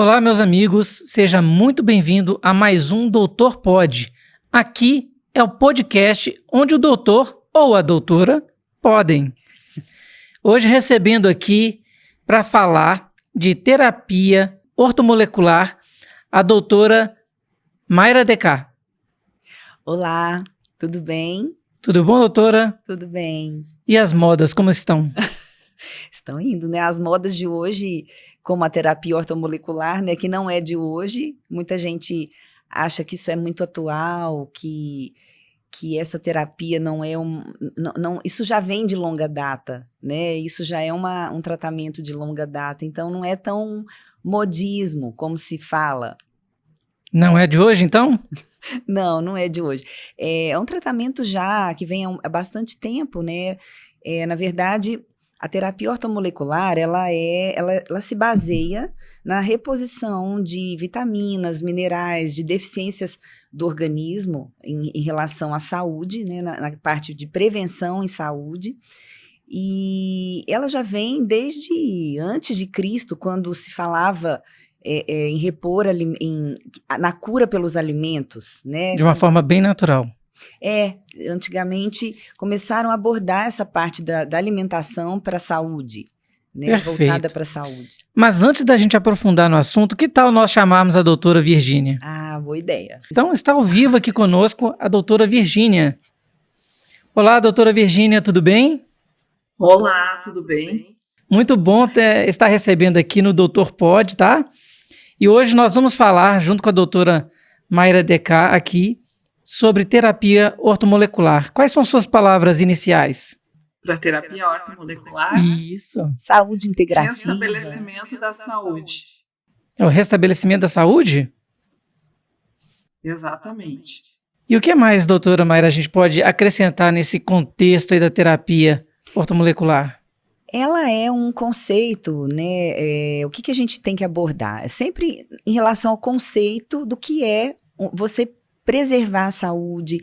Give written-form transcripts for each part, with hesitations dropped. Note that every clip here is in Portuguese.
Olá, meus amigos, seja muito bem-vindo a mais um Doutor Pode. Aqui é o podcast onde o doutor ou a doutora podem. Hoje recebendo aqui para falar de terapia ortomolecular a doutora Mayra Decá. Olá, tudo bem? Tudo bom, doutora? Tudo bem. E as modas, como estão? Estão indo, né? As modas de hoje, como a terapia ortomolecular, né? Que não é de hoje. Muita gente acha que isso é muito atual, que essa terapia não é isso já vem de longa data, né? Isso já é um tratamento de longa data. Então, não é tão modismo como se fala. Não é de hoje, então? Não é de hoje. É um tratamento já que vem há bastante tempo, né? Na verdade, a terapia ortomolecular, ela se baseia na reposição de vitaminas, minerais, de deficiências do organismo em relação à saúde, né? Na parte de prevenção em saúde. E ela já vem desde antes de Cristo, quando se falava em repor na cura pelos alimentos, né? De uma forma bem natural. Antigamente começaram a abordar essa parte da alimentação para a saúde, né? Perfeito. Voltada para a saúde. Mas antes da gente aprofundar no assunto, que tal nós chamarmos a doutora Virgínia? Ah, boa ideia. Então está ao vivo aqui conosco a doutora Virgínia. Olá, doutora Virgínia, tudo bem? Olá, tudo bem? Muito bom estar recebendo aqui no Doutor Pode, tá? E hoje nós vamos falar, junto com a doutora Mayra Decá, aqui, sobre terapia ortomolecular. Quais são suas palavras iniciais? Para terapia ortomolecular? Isso. Saúde integrativa. Restabelecimento da saúde. É o restabelecimento da saúde? Exatamente. E o que mais, doutora Mayra, a gente pode acrescentar nesse contexto aí da terapia ortomolecular? Ela é um conceito, né? O que a gente tem que abordar? É sempre em relação ao conceito do que é você preservar a saúde,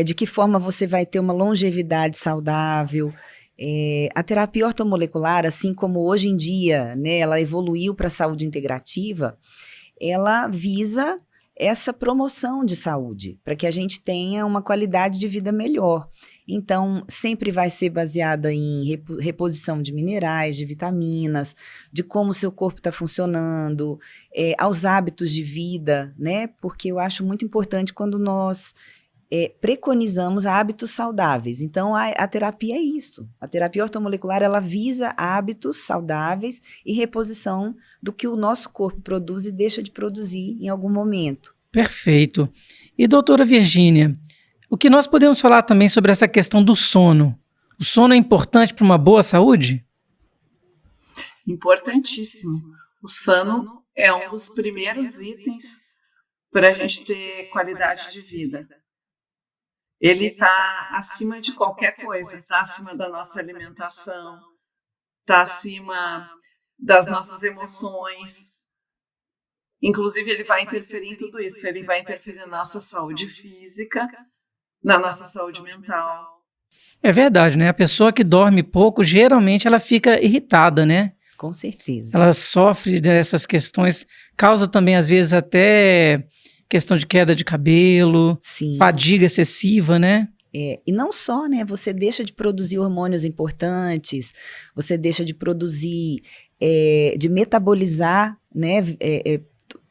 de que forma você vai ter uma longevidade saudável. A terapia ortomolecular, assim como hoje em dia, né, ela evoluiu para a saúde integrativa, ela visa essa promoção de saúde, para que a gente tenha uma qualidade de vida melhor. Então, sempre vai ser baseada em reposição de minerais, de vitaminas, de como o seu corpo está funcionando, aos hábitos de vida, né? Porque eu acho muito importante quando nós preconizamos hábitos saudáveis. Então, a terapia é isso. A terapia ortomolecular, ela visa hábitos saudáveis e reposição do que o nosso corpo produz e deixa de produzir em algum momento. Perfeito. E doutora Virgínia, o que nós podemos falar também sobre essa questão do sono? O sono é importante para uma boa saúde? Importantíssimo. O sono é um dos primeiros itens para a gente ter qualidade de vida. Ele está acima de qualquer coisa, está acima da nossa alimentação, está acima das nossas emoções. Inclusive, ele vai interferir em tudo isso. Ele vai interferir na nossa saúde física, na nossa saúde mental. É verdade, né? A pessoa que dorme pouco, geralmente ela fica irritada, né? Com certeza. Ela sofre dessas questões, causa também, às vezes, até questão de queda de cabelo, Sim. Fadiga excessiva, né? E não só, né? Você deixa de produzir hormônios importantes, você deixa de produzir, de metabolizar, né?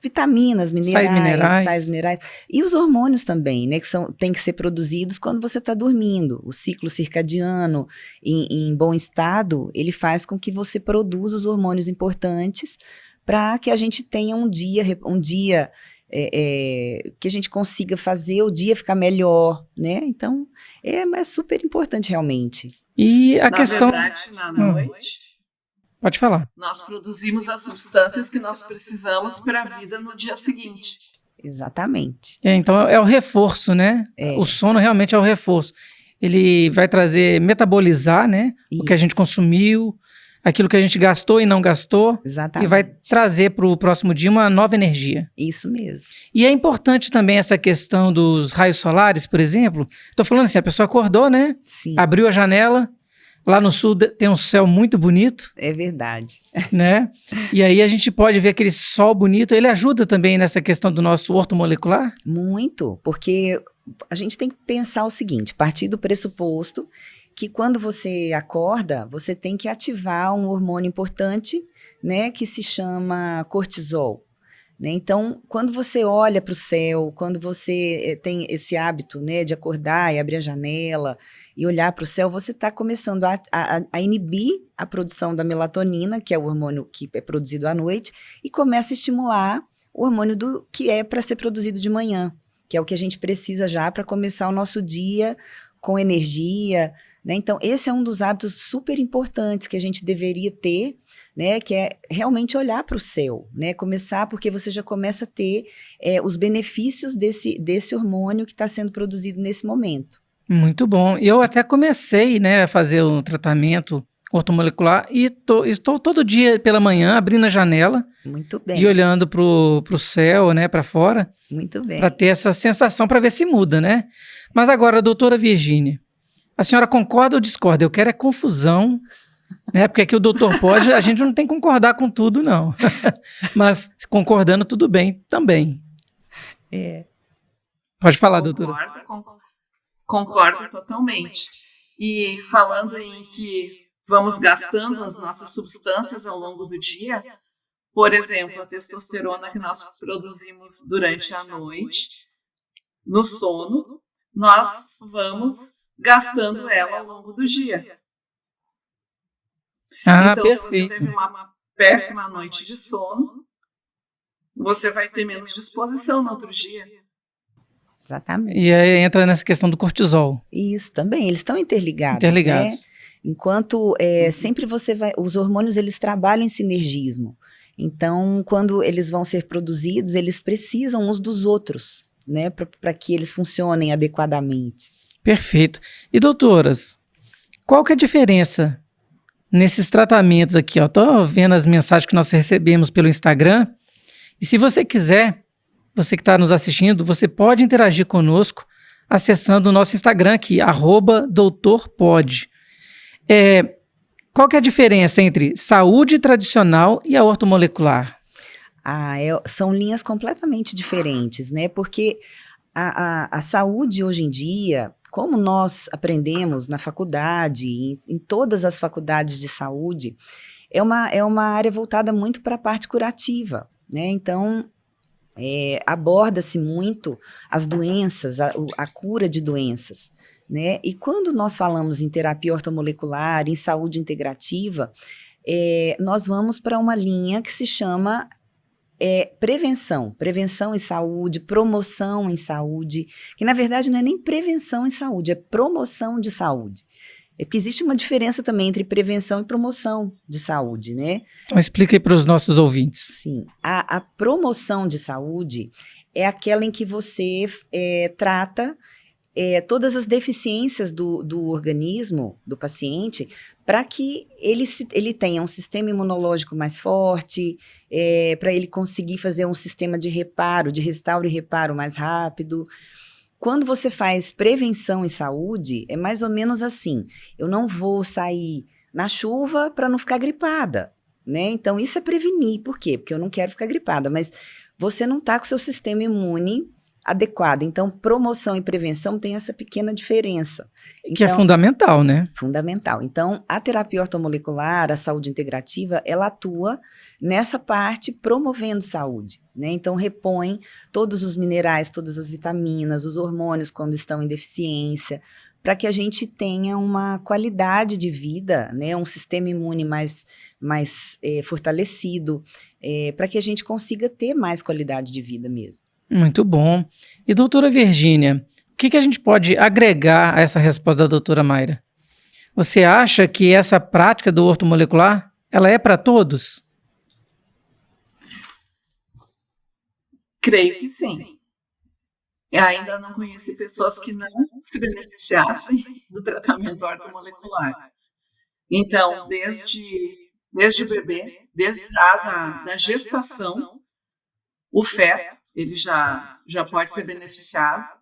Vitaminas, sais minerais. E os hormônios também, né? Que têm que ser produzidos quando você está dormindo. O ciclo circadiano, em bom estado, ele faz com que você produza os hormônios importantes para que a gente tenha um dia que a gente consiga fazer o dia ficar melhor, né? Então, é super importante realmente. E a questão... Na verdade, na noite... Pode falar. Nós produzimos as substâncias que nós precisamos para a vida no dia seguinte. Exatamente. Então é o reforço, né? O sono realmente é o reforço. Ele vai metabolizar, né? Isso. O que a gente consumiu, aquilo que a gente gastou e não gastou. Exatamente. E vai trazer para o próximo dia uma nova energia. Isso mesmo. E é importante também essa questão dos raios solares, por exemplo. Estou falando assim, a pessoa acordou, né? Sim. Abriu a janela, Lá no sul tem um céu muito bonito, É verdade. né? E aí a gente pode ver aquele sol bonito. Ele ajuda também nessa questão do nosso ortomolecular? Muito, porque a gente tem que pensar o seguinte, partir do pressuposto que quando você acorda, você tem que ativar um hormônio importante, né, que se chama cortisol. Né? Então, quando você olha para o céu, quando você tem esse hábito, né, de acordar e abrir a janela e olhar para o céu, você está começando a inibir a produção da melatonina, que é o hormônio que é produzido à noite, e começa a estimular o hormônio que é para ser produzido de manhã, que é o que a gente precisa já para começar o nosso dia com energia. Né? Então, esse é um dos hábitos super importantes que a gente deveria ter, né, que é realmente olhar para o céu, né, começar, porque você já começa a ter os benefícios desse hormônio que está sendo produzido nesse momento. Muito bom. Eu até comecei, né, a fazer um tratamento ortomolecular e estou todo dia pela manhã abrindo a janela. Muito bem. E olhando para o céu, né, para fora. Muito bem. Para ter essa sensação, para ver se muda, né? Mas agora, doutora Virgínia, a senhora concorda ou discorda? Eu quero é confusão, né? Porque aqui o doutor pode, a gente não tem que concordar com tudo, não. Mas concordando, tudo bem também. Pode falar, doutora. Concordo totalmente. E falando em que vamos gastando as nossas substâncias ao longo do dia, por exemplo, a testosterona que nós produzimos durante a noite, no sono, nós vamos gastando ela ao longo do dia. Então, perfeito. se você teve uma péssima noite de sono, você vai ter menos disposição no outro dia. Exatamente. E aí entra nessa questão do cortisol. Isso, também, eles estão interligados. Interligados. Né? Enquanto sempre você vai... Os hormônios, eles trabalham em sinergismo. Então, quando eles vão ser produzidos, eles precisam uns dos outros, né? Para que eles funcionem adequadamente. Perfeito. E doutoras, qual que é a diferença nesses tratamentos aqui? Estou vendo as mensagens que nós recebemos pelo Instagram. E se você quiser, você que está nos assistindo, você pode interagir conosco acessando o nosso Instagram aqui, @doutorpod. Qual que é a diferença entre saúde tradicional e a ortomolecular? São linhas completamente diferentes, né? Porque a saúde hoje em dia, como nós aprendemos na faculdade, em todas as faculdades de saúde, é uma área voltada muito para a parte curativa, né? Então, aborda-se muito as doenças, a cura de doenças, né? E quando nós falamos em terapia ortomolecular, em saúde integrativa, nós vamos para uma linha que se chama prevenção em saúde, promoção em saúde, que na verdade não é nem prevenção em saúde, é promoção de saúde. Porque existe uma diferença também entre prevenção e promoção de saúde, né? Então explica aí para os nossos ouvintes. Sim, a promoção de saúde é aquela em que você trata todas as deficiências do organismo do paciente para que ele tenha um sistema imunológico mais forte, para ele conseguir fazer um sistema de reparo, de restauro e reparo mais rápido. Quando você faz prevenção em saúde, é mais ou menos assim, eu não vou sair na chuva para não ficar gripada, né? Então, isso é prevenir. Por quê? Porque eu não quero ficar gripada, mas você não está com o seu sistema imune adequado. Então, promoção e prevenção tem essa pequena diferença. Que é fundamental, né? Fundamental. Então, a terapia ortomolecular, a saúde integrativa, ela atua nessa parte promovendo saúde, né? Então, repõe todos os minerais, todas as vitaminas, os hormônios quando estão em deficiência, para que a gente tenha uma qualidade de vida, né? Um sistema imune mais fortalecido, para que a gente consiga ter mais qualidade de vida mesmo. Muito bom. E doutora Virgínia, o que a gente pode agregar a essa resposta da doutora Mayra? Você acha que essa prática do ortomolecular, ela é para todos? Creio que sim. Eu ainda não conheci pessoas que não se beneficiassem do tratamento ortomolecular. Então, desde o bebê, desde a da gestação, o feto, ele já pode ser beneficiado.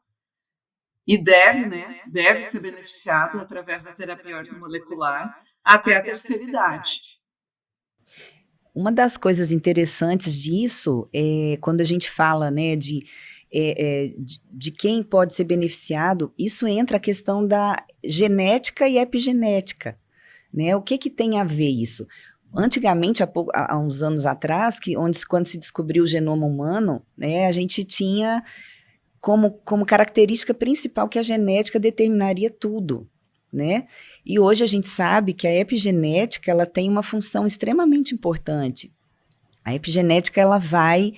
e deve ser beneficiado através da terapia ortomolecular até a terceira idade. Uma das coisas interessantes disso é quando a gente fala, né, de quem pode ser beneficiado, isso entra a questão da genética e epigenética, né? O que tem a ver isso? Antigamente, há uns anos atrás, quando se descobriu o genoma humano, né, a gente tinha como característica principal que a genética determinaria tudo, né? E hoje a gente sabe que a epigenética ela tem uma função extremamente importante. A epigenética ela vai,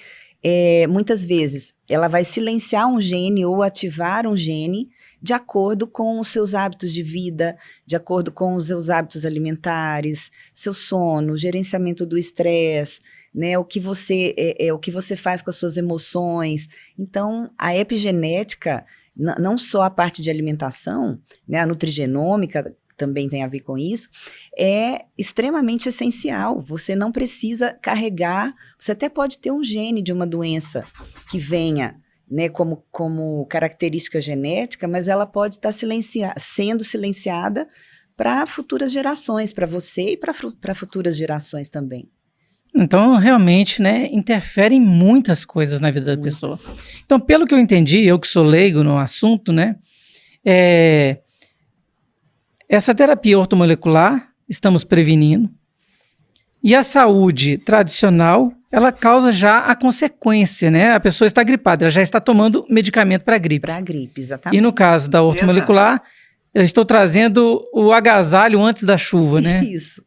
muitas vezes, ela vai silenciar um gene ou ativar um gene de acordo com os seus hábitos de vida, de acordo com os seus hábitos alimentares, seu sono, gerenciamento do estresse, né, o que você faz com as suas emoções. Então, a epigenética, não só a parte de alimentação, né, a nutrigenômica também tem a ver com isso, é extremamente essencial. Você não precisa carregar, você até pode ter um gene de uma doença que venha, né, como característica genética, mas ela pode estar sendo silenciada para futuras gerações, para você e para futuras gerações também. Então, realmente, né, interfere em muitas coisas na vida da pessoa. Então, pelo que eu entendi, eu que sou leigo no assunto, né, essa terapia ortomolecular, estamos prevenindo, e a saúde tradicional, ela causa já a consequência, né? A pessoa está gripada, ela já está tomando medicamento para gripe. Para gripe, exatamente. E no caso da ortomolecular, eu estou trazendo o agasalho antes da chuva, né? Isso.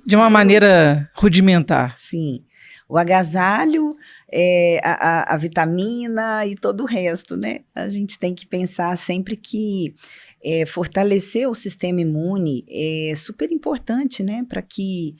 De uma maneira rudimentar. Sim. O agasalho, a vitamina e todo o resto, né? A gente tem que pensar sempre que fortalecer o sistema imune é super importante, né? Para que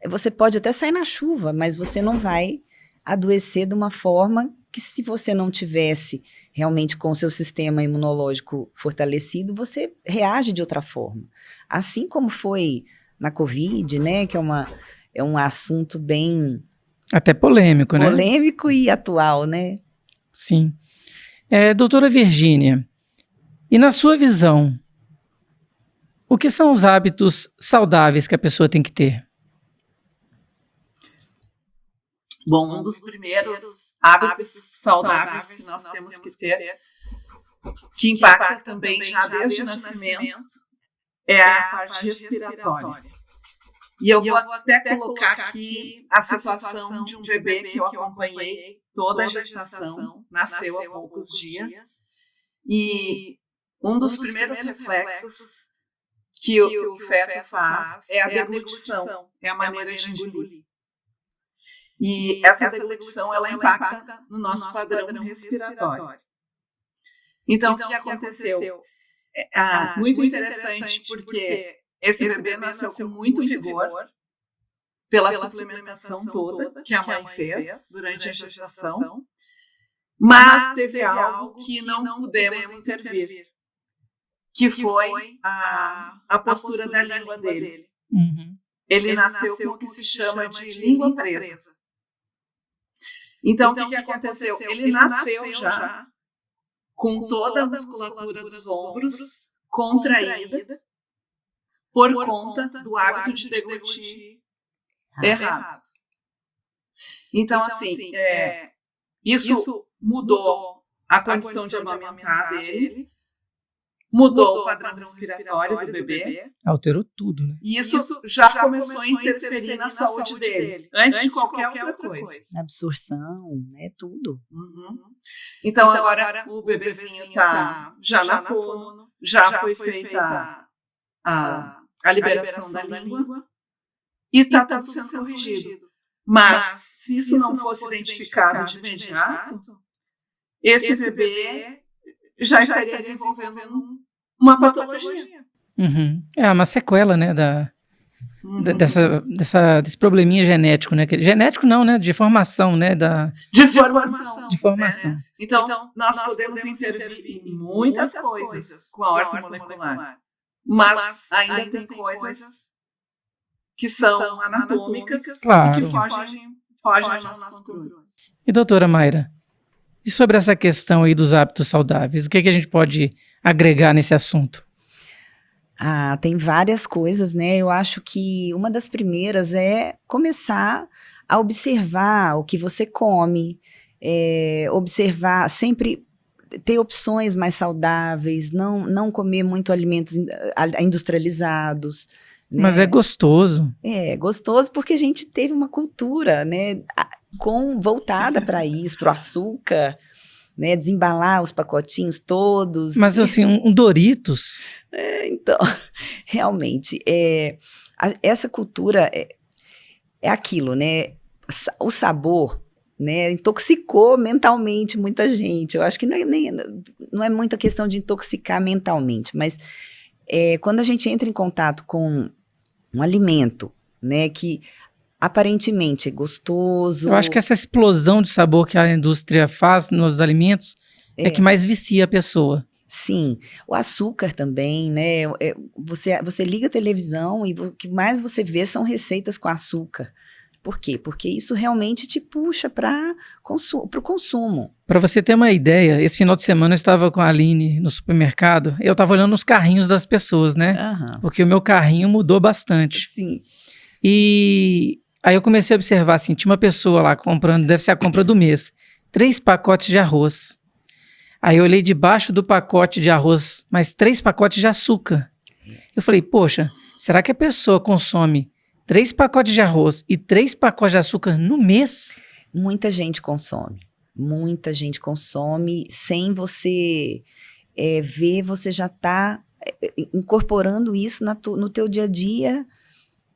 você pode até sair na chuva, mas você não vai adoecer de uma forma que, se você não tivesse realmente com o seu sistema imunológico fortalecido, você reage de outra forma. Assim como foi na Covid, né? Que é um assunto bem... Até polêmico, né? Polêmico e atual, né? Sim. Doutora Virgínia, e na sua visão, o que são os hábitos saudáveis que a pessoa tem que ter? Bom, um dos primeiros hábitos saudáveis que nós temos que ter, que impacta também já desde o nascimento, é a parte respiratória. E eu vou até colocar aqui a situação de um bebê que eu acompanhei toda a gestação, nasceu há poucos dias, e um dos primeiros reflexos que o feto faz é a deglutição, é a maneira de engolir. E essa deglutição, ela impacta no nosso padrão respiratório. Então, o que aconteceu? Muito interessante, porque esse bebê nasceu com muito vigor pela suplementação toda que a mãe fez durante a gestação, mas teve algo que não pudemos intervir, que foi a postura da língua dele. Uhum. Ele nasceu com o que se chama de língua presa. Então, o que aconteceu? Ele nasceu já com toda a musculatura dos ombros contraída por conta do hábito de deglutir errado. Então, assim, isso mudou a condição de amamentar dele, mudou o padrão respiratório do bebê. Alterou tudo, né? E isso já começou a interferir na saúde dele, antes de qualquer outra coisa. Absorção, né? Tudo. Uhum. Então, agora o bebezinho está já na fono, já foi feita a liberação da língua e está tudo sendo corrigido. Mas, se isso não fosse identificado de imediato, esse bebê já estaria desenvolvendo uma patologia. Uhum. É uma sequela, né, desse probleminha genético, né? Genético não, né? De formação, né? De formação. Né? Então, nós podemos intervir em muitas coisas com a ortomolecular, mas ainda tem coisas que são anatômicas, claro, e que fogem ao nosso controle. E doutora Mayra, E sobre essa questão aí dos hábitos saudáveis, o que a gente pode agregar nesse assunto? Tem várias coisas, né? Eu acho que uma das primeiras é começar a observar o que você come, observar, sempre ter opções mais saudáveis, não comer muito alimentos industrializados. Né? Mas é gostoso. É gostoso porque a gente teve uma cultura, né, voltada para isso, para o açúcar, né, desembalar os pacotinhos todos. Mas assim, um Doritos... Então, realmente, essa cultura é aquilo, né? O sabor, né, intoxicou mentalmente muita gente. Eu acho que não é muita questão de intoxicar mentalmente, mas quando a gente entra em contato com um alimento, né, que aparentemente é gostoso... Eu acho que essa explosão de sabor que a indústria faz nos alimentos é que mais vicia a pessoa. Sim, o açúcar também, né? Você liga a televisão e o que mais você vê são receitas com açúcar. Por quê? Porque isso realmente te puxa para o consumo. Para você ter uma ideia, esse final de semana eu estava com a Aline no supermercado, eu estava olhando os carrinhos das pessoas, né? Uhum. Porque o meu carrinho mudou bastante. Sim. E aí eu comecei a observar, assim, tinha uma pessoa lá comprando, deve ser a compra do mês, 3 pacotes de arroz. Aí eu olhei debaixo do pacote de arroz, mais 3 pacotes de açúcar. Eu falei, poxa, será que a pessoa consome 3 pacotes de arroz e 3 pacotes de açúcar no mês? Muita gente consome sem você ver, você já está incorporando isso no teu dia a dia,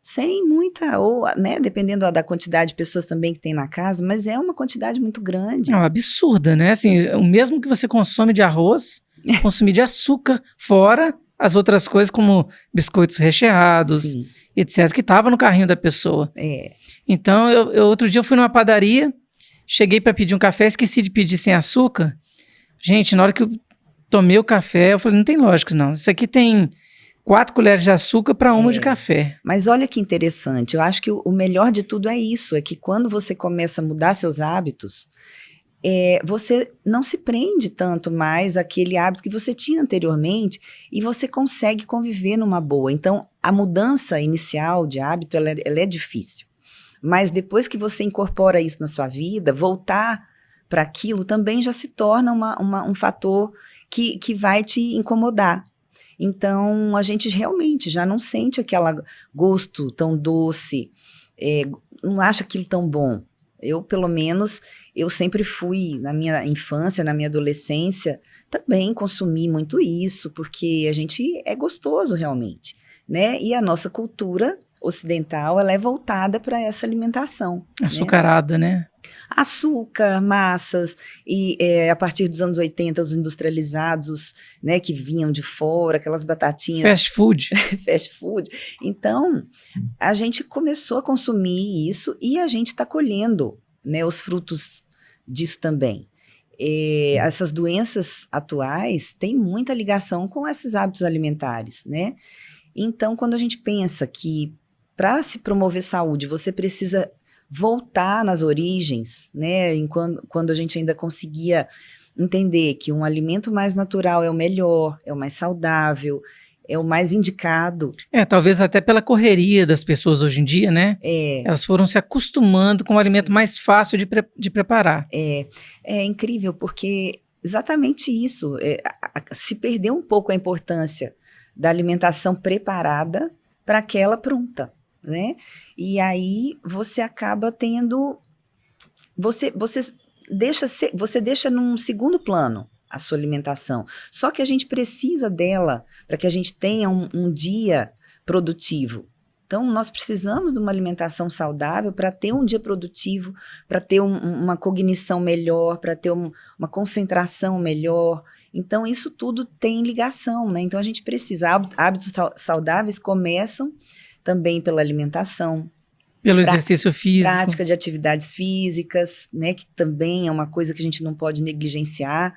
sem muita, ou, né, dependendo da quantidade de pessoas também que tem na casa, mas é uma quantidade muito grande. É uma absurda, né? Assim, o mesmo que você consome de arroz, consumir de açúcar, fora as outras coisas como biscoitos recheados, Sim. etc., que estava no carrinho da pessoa. Então, outro dia eu fui numa padaria, cheguei para pedir um café, esqueci de pedir sem açúcar. Gente, na hora que eu tomei o café, eu falei, não tem lógica não, isso aqui tem 4 colheres de açúcar para uma de café. Mas olha que interessante, eu acho que o melhor de tudo é isso, é que quando você começa a mudar seus hábitos, você não se prende tanto mais àquele hábito que você tinha anteriormente e você consegue conviver numa boa. Então, a mudança inicial de hábito, ela é difícil. Mas depois que você incorpora isso na sua vida, voltar para aquilo também já se torna um fator que vai te incomodar. Então, a gente realmente já não sente aquele gosto tão doce, não acha aquilo tão bom. Eu, pelo menos, eu sempre fui, na minha infância, na minha adolescência, também consumi muito isso, porque a gente é gostoso realmente, né? E a nossa cultura ocidental, ela é voltada para essa alimentação. Açucarada, né? Açúcar, massas, e a partir dos anos 80, os industrializados, né, que vinham de fora, aquelas batatinhas... Fast food. Fast food. Então, a gente começou a consumir isso e a gente está colhendo, né, os frutos disso também. Essas doenças atuais têm muita ligação com esses hábitos alimentares, né? Então, quando a gente pensa que para se promover saúde, você precisa voltar nas origens, né? Quando a gente ainda conseguia entender que um alimento mais natural é o melhor, é o mais saudável, é o mais indicado. Talvez até pela correria das pessoas hoje em dia, né? Elas foram se acostumando com um alimento mais fácil de preparar. É incrível, porque exatamente isso, se perdeu um pouco a importância da alimentação preparada para aquela pronta, né? E aí você acaba tendo, você deixa num segundo plano a sua alimentação. Só que a gente precisa dela para que a gente tenha um dia produtivo. Então, nós precisamos de uma alimentação saudável para ter um dia produtivo, para ter uma cognição melhor, para ter uma concentração melhor. Então, isso tudo tem ligação, né? Então, a gente precisa. Hábitos saudáveis começam também pela alimentação. Pelo exercício físico. Prática de atividades físicas, né? Que também é uma coisa que a gente não pode negligenciar.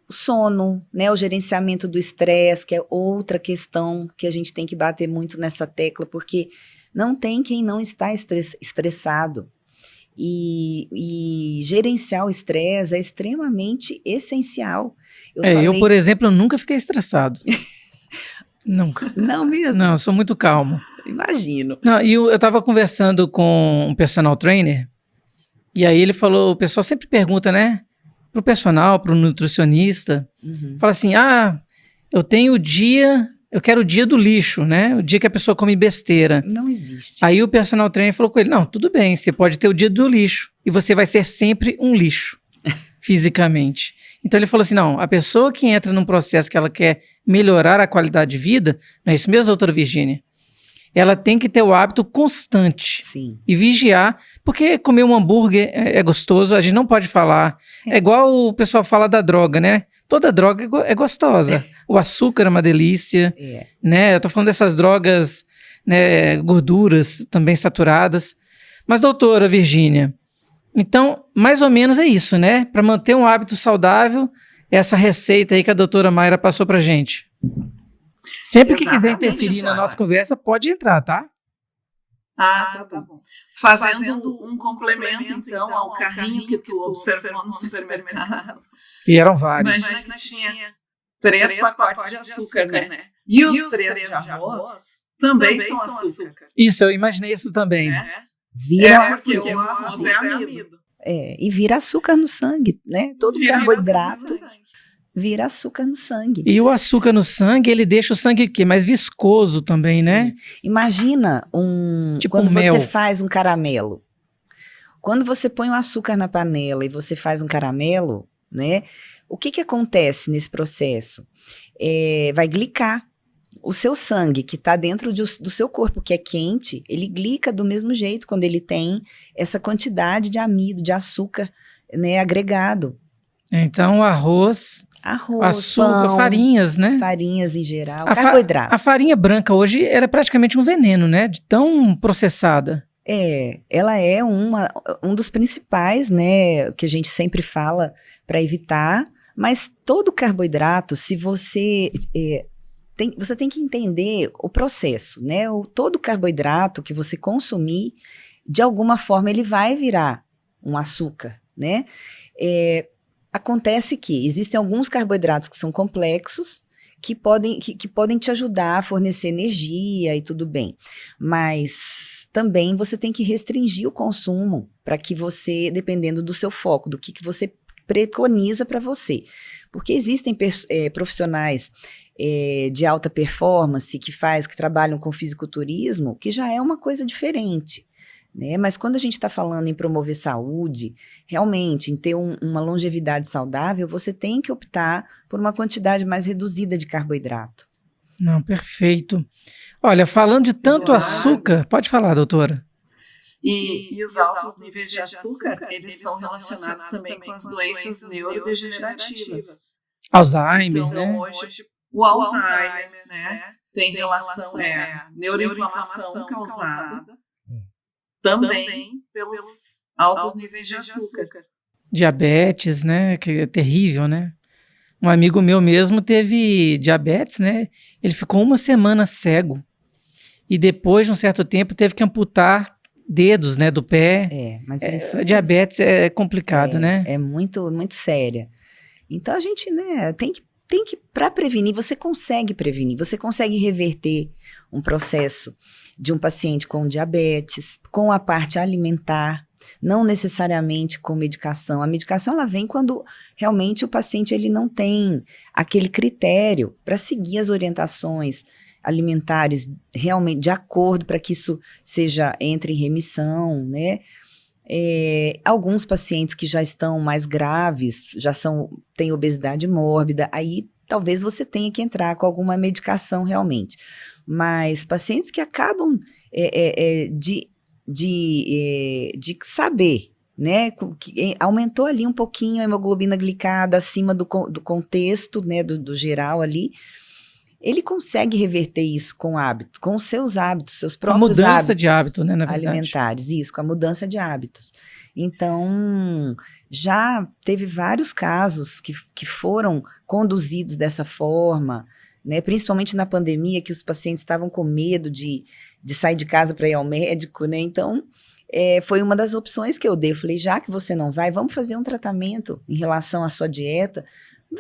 O sono, né, o gerenciamento do estresse, que é outra questão que a gente tem que bater muito nessa tecla, porque não tem quem não está estressado. E gerenciar o estresse é extremamente essencial. Eu, por exemplo, nunca fiquei estressado. Nunca. Não mesmo? Não, eu sou muito calmo. Imagino. Não, e eu estava conversando com um personal trainer, e aí ele falou, o pessoal sempre pergunta, né, pro personal, pro nutricionista, fala assim, eu quero o dia do lixo, né, o dia que a pessoa come besteira. Não existe. Aí o personal trainer falou com ele, não, tudo bem, você pode ter o dia do lixo, e você vai ser sempre um lixo, fisicamente. Então ele falou assim, não, a pessoa que entra num processo que ela quer melhorar a qualidade de vida, não é isso mesmo, doutora Virgínia? Ela tem que ter o hábito constante. Sim. E vigiar, porque comer um hambúrguer é gostoso, a gente não pode falar. É igual o pessoal fala da droga, né? Toda droga é gostosa. O açúcar é uma delícia, né? Eu tô falando dessas drogas, né, gorduras também saturadas. Mas, doutora Virgínia, então, mais ou menos é isso, né? Para manter um hábito saudável, essa receita aí que a doutora Mayra passou pra gente. Sempre que quiser interferir na nossa conversa, pode entrar, tá? Tá bom. Fazendo um complemento, então, ao carrinho que tu observou no supermercado. E eram vários. Imagina que tinha 3 pacotes de açúcar, né? E os 3 de arroz também são açúcar. Isso, eu imaginei isso também. Porque o arroz é amido. E vira açúcar no sangue, né? Todo carboidrato vira açúcar no sangue. E o açúcar no sangue, ele deixa o sangue o quê? Mais viscoso também, né? Imagina quando mel. Você faz um caramelo. Quando você põe o açúcar na panela e você faz um caramelo, né? O que acontece nesse processo? Vai glicar. O seu sangue que está dentro do seu corpo, que é quente, ele glica do mesmo jeito quando ele tem essa quantidade de amido, de açúcar, né, agregado. Então, arroz, açúcar, pão, farinhas, né? Farinhas em geral, carboidratos. A farinha branca hoje era praticamente um veneno, né? De tão processada. Ela é um dos principais, né, que a gente sempre fala para evitar, mas todo carboidrato, se você... você tem que entender o processo, né? Todo carboidrato que você consumir, de alguma forma, ele vai virar um açúcar, né? Acontece que existem alguns carboidratos que são complexos, que podem te ajudar a fornecer energia e tudo bem. Mas também você tem que restringir o consumo para que você, dependendo do seu foco, do que você preconiza para você. Porque existem profissionais de alta performance que trabalham com fisiculturismo, que já é uma coisa diferente, né? Mas quando a gente está falando em promover saúde, realmente, em ter uma longevidade saudável, você tem que optar por uma quantidade mais reduzida de carboidrato. Não, perfeito. Olha, falando de tanto açúcar, pode falar, doutora. E os altos níveis de açúcar, eles são relacionados também com as doenças neurodegenerativas. Alzheimer, então, né? Hoje, o Alzheimer, né, tem relação, neuroinflamação causada também pelos altos níveis de açúcar. Diabetes, né, que é terrível, né? Um amigo meu mesmo teve diabetes, né? Ele ficou 1 semana cego e depois de um certo tempo teve que amputar dedos, né, do pé. Mas a diabetes é complicado, né? É muito, muito séria. Então a gente, né, tem que para prevenir, você consegue reverter um processo de um paciente com diabetes, com a parte alimentar, não necessariamente com medicação. A medicação, ela vem quando realmente o paciente ele não tem aquele critério para seguir as orientações alimentares realmente de acordo para que isso entre em remissão, né? Alguns pacientes que já estão mais graves, têm obesidade mórbida, aí talvez você tenha que entrar com alguma medicação realmente. Mas pacientes que acabam de saber, né, que aumentou ali um pouquinho a hemoglobina glicada acima do contexto, né, do geral ali, ele consegue reverter isso com hábito, com os seus hábitos, seus próprios mudança hábitos de hábito, né, na verdade. Alimentares, isso, com a mudança de hábitos. Então, já teve vários casos que foram conduzidos dessa forma, né, principalmente na pandemia, que os pacientes estavam com medo de sair de casa para ir ao médico, né, então foi uma das opções que eu dei. Eu falei, já que você não vai, vamos fazer um tratamento em relação à sua dieta.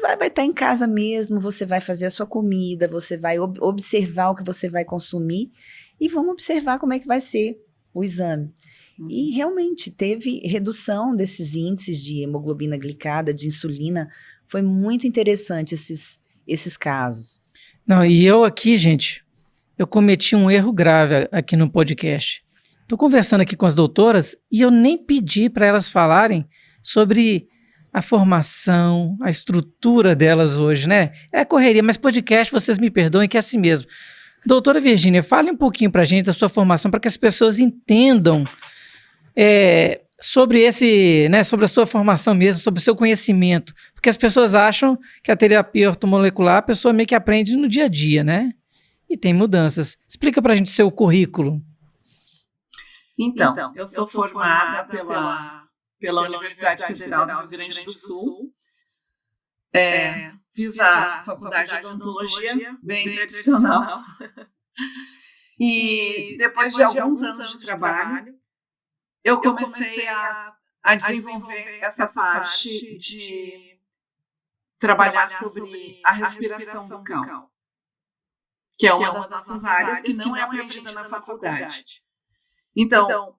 Vai estar em casa mesmo, você vai fazer a sua comida, você vai observar o que você vai consumir e vamos observar como é que vai ser o exame. E realmente teve redução desses índices de hemoglobina glicada, de insulina. Foi muito interessante esses casos. Não, e eu aqui, gente, eu cometi um erro grave aqui no podcast. Estou conversando aqui com as doutoras e eu nem pedi para elas falarem sobre a formação, a estrutura delas hoje, né? É correria, mas podcast, vocês me perdoem, que é assim mesmo. Doutora Virgínia, fale um pouquinho para a gente da sua formação, para que as pessoas entendam sobre sobre a sua formação mesmo, sobre o seu conhecimento. Porque as pessoas acham que a terapia ortomolecular a pessoa meio que aprende no dia a dia, né? E tem mudanças. Explica para a gente o seu currículo. Então, eu sou formada pela Universidade Federal do Rio Grande do Sul. Fiz a faculdade de odontologia, bem tradicional. E depois de alguns anos de trabalho, eu comecei a desenvolver essa parte de trabalhar sobre a respiração bucal, que é uma das nossas áreas que não é aprendida na faculdade. Então,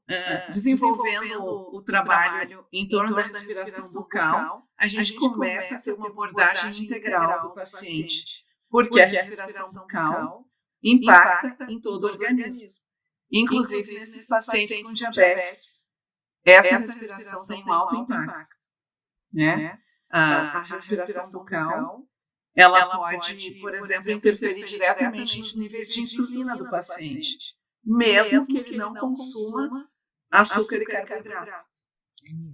desenvolvendo o trabalho em torno da respiração bucal, a gente começa a ter uma abordagem integral do paciente, porque a respiração bucal impacta em todo o organismo, inclusive nesses pacientes com diabetes. Essa respiração tem um alto impacto, né? A respiração bucal, ela pode, por exemplo, interferir diretamente nos níveis de insulina do paciente, mesmo que ele não consuma açúcar e carboidrato.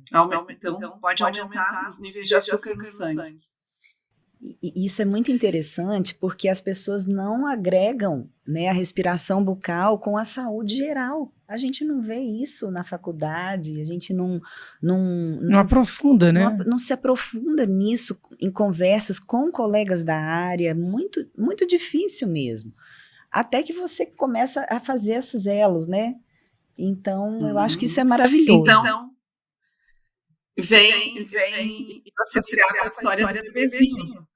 Então, pode aumentar os níveis de açúcar no sangue. E isso é muito interessante porque as pessoas não agregam, né, a respiração bucal com a saúde geral. A gente não vê isso na faculdade, a gente não aprofunda, né? Não se aprofunda nisso em conversas com colegas da área, muito, muito difícil mesmo. Até que você começa a fazer esses elos, né? Então, eu acho que isso é maravilhoso. Então, vem associar com a história do bebezinho,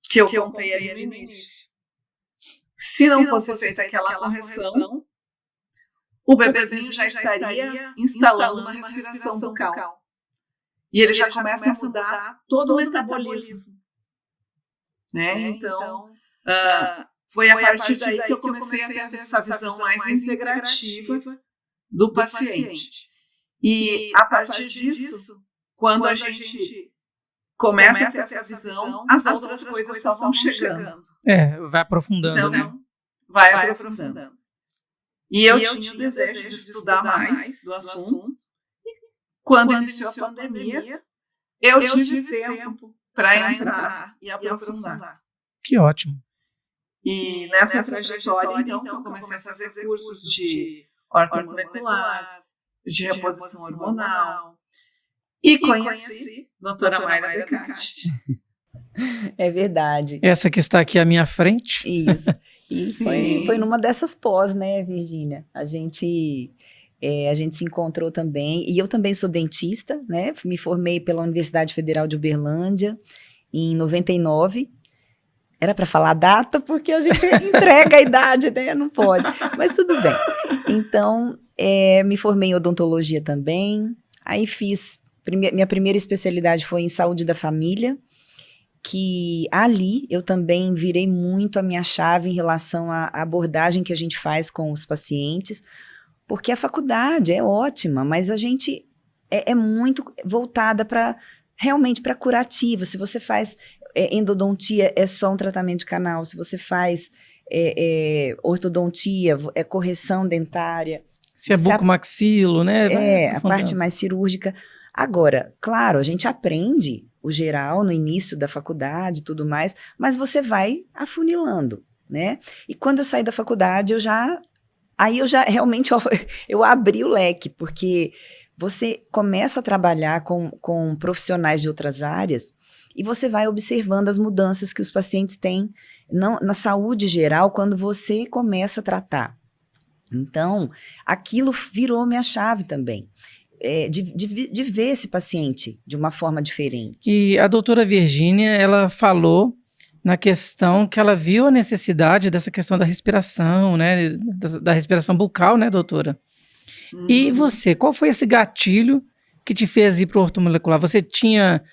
que eu contei ali no início. Se não fosse feita aquela correção, o bebezinho já estaria instalando uma respiração bucal. E ele já começa a mudar todo o metabolismo. Né? Então, foi a partir daí que eu comecei a ter essa visão mais integrativa do paciente. E a partir disso, quando a gente começa a ter essa visão, as outras coisas só vão chegando. Vai aprofundando. Então, né? Vai aprofundando. E eu tinha o desejo de estudar mais do assunto. Quando iniciou a pandemia, eu tive tempo para entrar e aprofundar. Que ótimo. E nessa trajetória, então, que eu comecei a fazer cursos de ortomolecular, de reposição hormonal, e conheci a doutora Mayra Decati. É verdade. Essa que está aqui à minha frente. Isso. E foi numa dessas pós, né, Virgínia? A gente se encontrou também, e eu também sou dentista, né? Me formei pela Universidade Federal de Uberlândia em 99. Era para falar a data, porque a gente entrega a idade, né? Não pode, mas tudo bem. Então, me formei em odontologia também, aí fiz, minha primeira especialidade foi em saúde da família, que ali eu também virei muito a minha chave em relação à abordagem que a gente faz com os pacientes, porque a faculdade é ótima, mas a gente é muito voltada realmente para curativa. Se você faz endodontia, é só um tratamento de canal. Se você faz ortodontia, é correção dentária. Se é bucomaxilo, né? A parte mais cirúrgica. Agora, claro, a gente aprende o geral no início da faculdade e tudo mais, mas você vai afunilando, né? E quando eu saí da faculdade, eu já realmente eu abri o leque, porque você começa a trabalhar com profissionais de outras áreas e você vai observando as mudanças que os pacientes têm na saúde geral quando você começa a tratar. Então, aquilo virou minha chave também, de ver esse paciente de uma forma diferente. E a doutora Virgínia, ela falou na questão que ela viu a necessidade dessa questão da respiração, né, da respiração bucal, né, doutora? E você, qual foi esse gatilho que te fez ir para o ortomolecular? Você tinha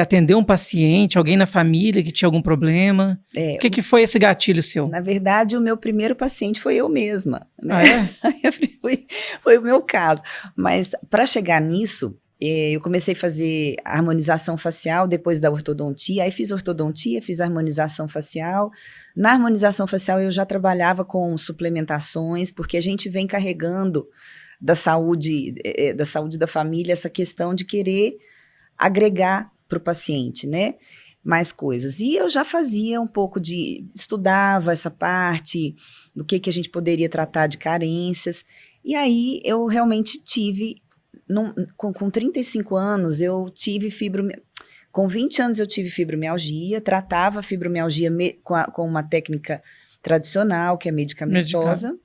atendeu um paciente, alguém na família que tinha algum problema? O que foi esse gatilho seu? Na verdade, o meu primeiro paciente foi eu mesma, né? Ah, é? Foi o meu caso. Mas para chegar nisso, eu comecei a fazer harmonização facial depois da ortodontia. Aí fiz ortodontia, fiz harmonização facial. Na harmonização facial eu já trabalhava com suplementações, porque a gente vem carregando da saúde da família essa questão de querer agregar para o paciente, né? Mais coisas. E eu já fazia um pouco estudava essa parte do que a gente poderia tratar de carências. E aí eu realmente tive, com 35 anos, eu tive fibromialgia. Com 20 anos eu tive fibromialgia, tratava a fibromialgia com uma técnica tradicional, que é medicamentosa.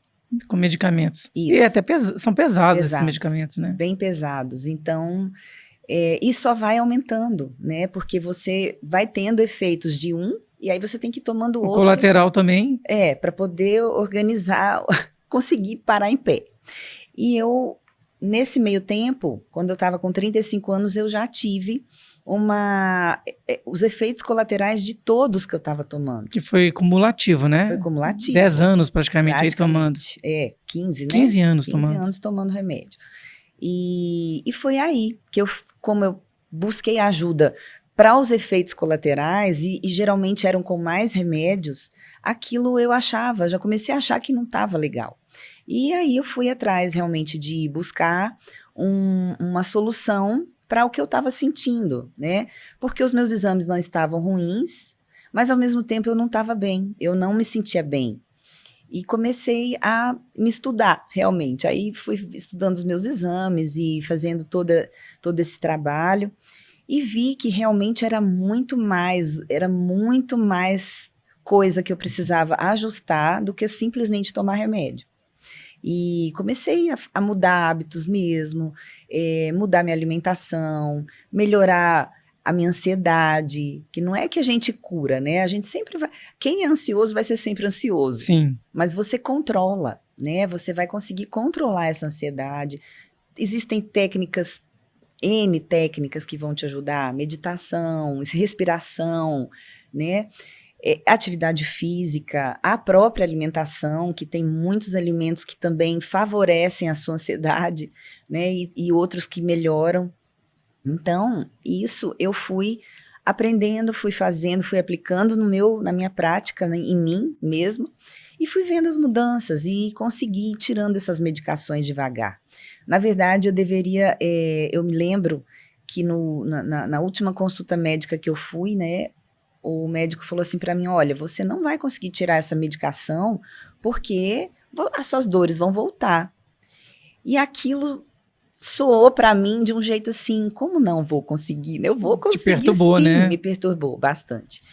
Com medicamentos. Isso. E até são pesados esses medicamentos, né? Bem pesados. Então, e só vai aumentando, né? Porque você vai tendo efeitos de e aí você tem que ir tomando outro. O colateral também. Para poder organizar, conseguir parar em pé. E eu, nesse meio tempo, quando eu estava com 35 anos, eu já tive os efeitos colaterais de todos que eu estava tomando. Que foi cumulativo, né? Foi cumulativo. 10 anos praticamente aí tomando. 15, né? 15 anos 15 tomando. 15 anos tomando remédio. E foi aí que como eu busquei ajuda para os efeitos colaterais, e geralmente eram com mais remédios, aquilo eu já comecei a achar que não estava legal. E aí eu fui atrás realmente de buscar uma solução para o que eu estava sentindo, né? Porque os meus exames não estavam ruins, mas ao mesmo tempo eu não estava bem, eu não me sentia bem. E comecei a me estudar, realmente. Aí fui estudando os meus exames e fazendo todo esse trabalho. E vi que realmente era muito mais coisa que eu precisava ajustar do que simplesmente tomar remédio. E comecei a mudar hábitos mesmo, mudar minha alimentação, melhorar a minha ansiedade, que não é que a gente cura, né? A gente sempre vai... Quem é ansioso vai ser sempre ansioso. Sim. Mas você controla, né? Você vai conseguir controlar essa ansiedade. Existem N técnicas que vão te ajudar, meditação, respiração, né? Atividade física, a própria alimentação, que tem muitos alimentos que também favorecem a sua ansiedade, né? E outros que melhoram. Então, isso eu fui aprendendo, fui fazendo, fui aplicando na minha prática, né, em mim mesmo, e fui vendo as mudanças e consegui ir tirando essas medicações devagar. Na verdade, eu me lembro que na última consulta médica que eu fui, né, o médico falou assim para mim, olha, você não vai conseguir tirar essa medicação porque as suas dores vão voltar. E aquilo soou para mim de um jeito assim, como não vou conseguir? Eu vou conseguir. Te perturbou, sim, né? Me perturbou bastante.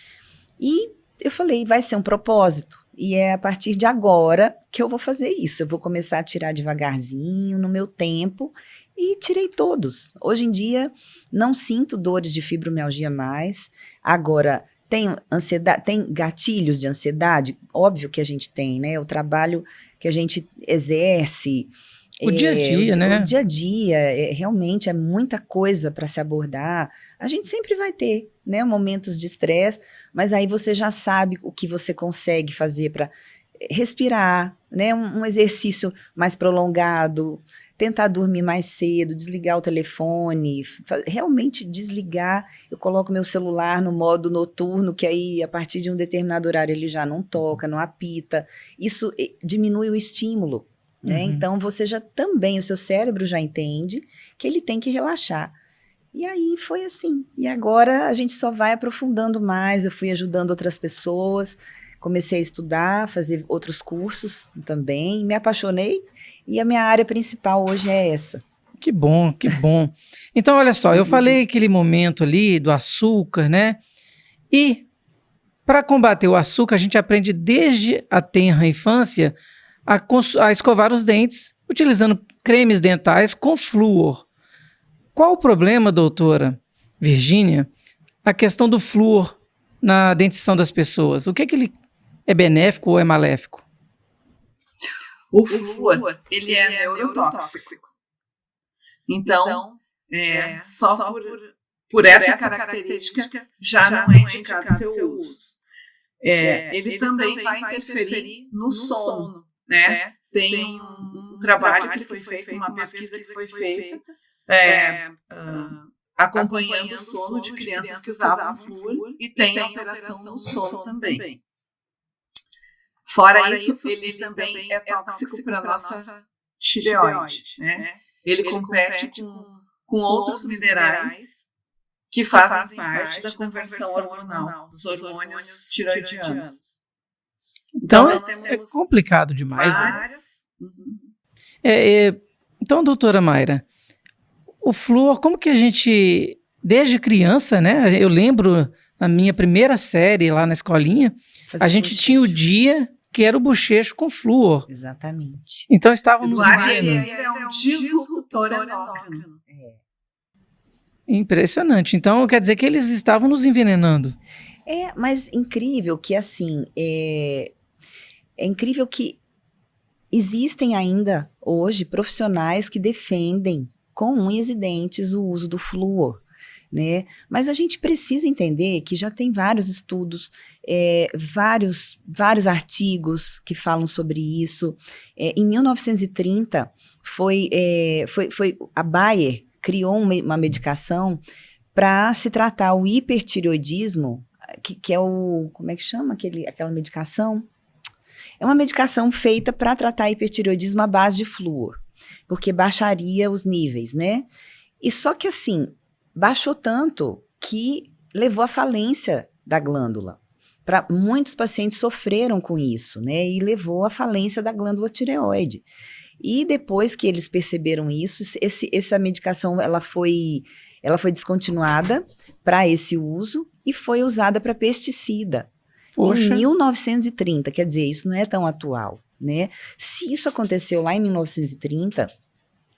E eu falei, vai ser um propósito. E é a partir de agora que eu vou fazer isso. Eu vou começar a tirar devagarzinho, no meu tempo. E tirei todos. Hoje em dia, não sinto dores de fibromialgia mais. Agora, tem ansiedade, tem gatilhos de ansiedade? Óbvio que a gente tem, né? O trabalho que a gente exerce... O dia a dia, né? O dia a dia, realmente é muita coisa para se abordar. A gente sempre vai ter, né, momentos de estresse, mas aí você já sabe o que você consegue fazer para respirar, né, um exercício mais prolongado, tentar dormir mais cedo, desligar o telefone, realmente desligar. Eu coloco meu celular no modo noturno, que aí a partir de um determinado horário ele já não toca, não apita. Isso diminui o estímulo. Né? Uhum. Então, o seu cérebro já entende que ele tem que relaxar. E aí foi assim. E agora a gente só vai aprofundando mais. Eu fui ajudando outras pessoas, comecei a estudar, fazer outros cursos também, me apaixonei e a minha área principal hoje é essa. Que bom, que bom. Então, olha só, eu falei aquele momento ali do açúcar, né? E para combater o açúcar, a gente aprende desde a tenra infância a escovar os dentes utilizando cremes dentais com flúor. Qual o problema, doutora Virgínia, a questão do flúor na dentição das pessoas? O que ele é benéfico ou é maléfico? O flúor, ele é neurotóxico. Então, só por essa característica já não é indicado seu uso. Ele também vai interferir no sono, né? Tem um trabalho que foi feito, uma pesquisa que foi feita, acompanhando o sono de crianças que usavam flúor e tem alteração no sono também. Fora isso, ele também é tóxico para a nossa tireoide, né? Ele compete com outros minerais que fazem parte da conversão hormonal, dos hormônios tireoidianos. Então é complicado demais. Então, doutora Mayra, o flúor, como que a gente, desde criança, né? Eu lembro, na minha primeira série lá na escolinha, a gente tinha o dia que era o bochecho com flúor. Exatamente. Então estávamos vendo. Ele é um disruptor endócrino. Impressionante. Então quer dizer que eles estavam nos envenenando. Mas incrível que assim, é incrível que existem ainda hoje profissionais que defendem com unhas e dentes o uso do flúor, né? Mas a gente precisa entender que já tem vários estudos, vários artigos que falam sobre isso. Em 1930, a Bayer criou uma medicação para se tratar o hipertireoidismo, que é o... Como é que chama aquela medicação? É uma medicação feita para tratar hipertireoidismo à base de flúor, porque baixaria os níveis, né? E só que assim, baixou tanto que levou à falência da glândula. Muitos pacientes sofreram com isso, né? E levou à falência da glândula tireoide. E depois que eles perceberam isso, essa medicação ela foi descontinuada para esse uso e foi usada para pesticida. Poxa. Em 1930, quer dizer, isso não é tão atual, né? Se isso aconteceu lá em 1930,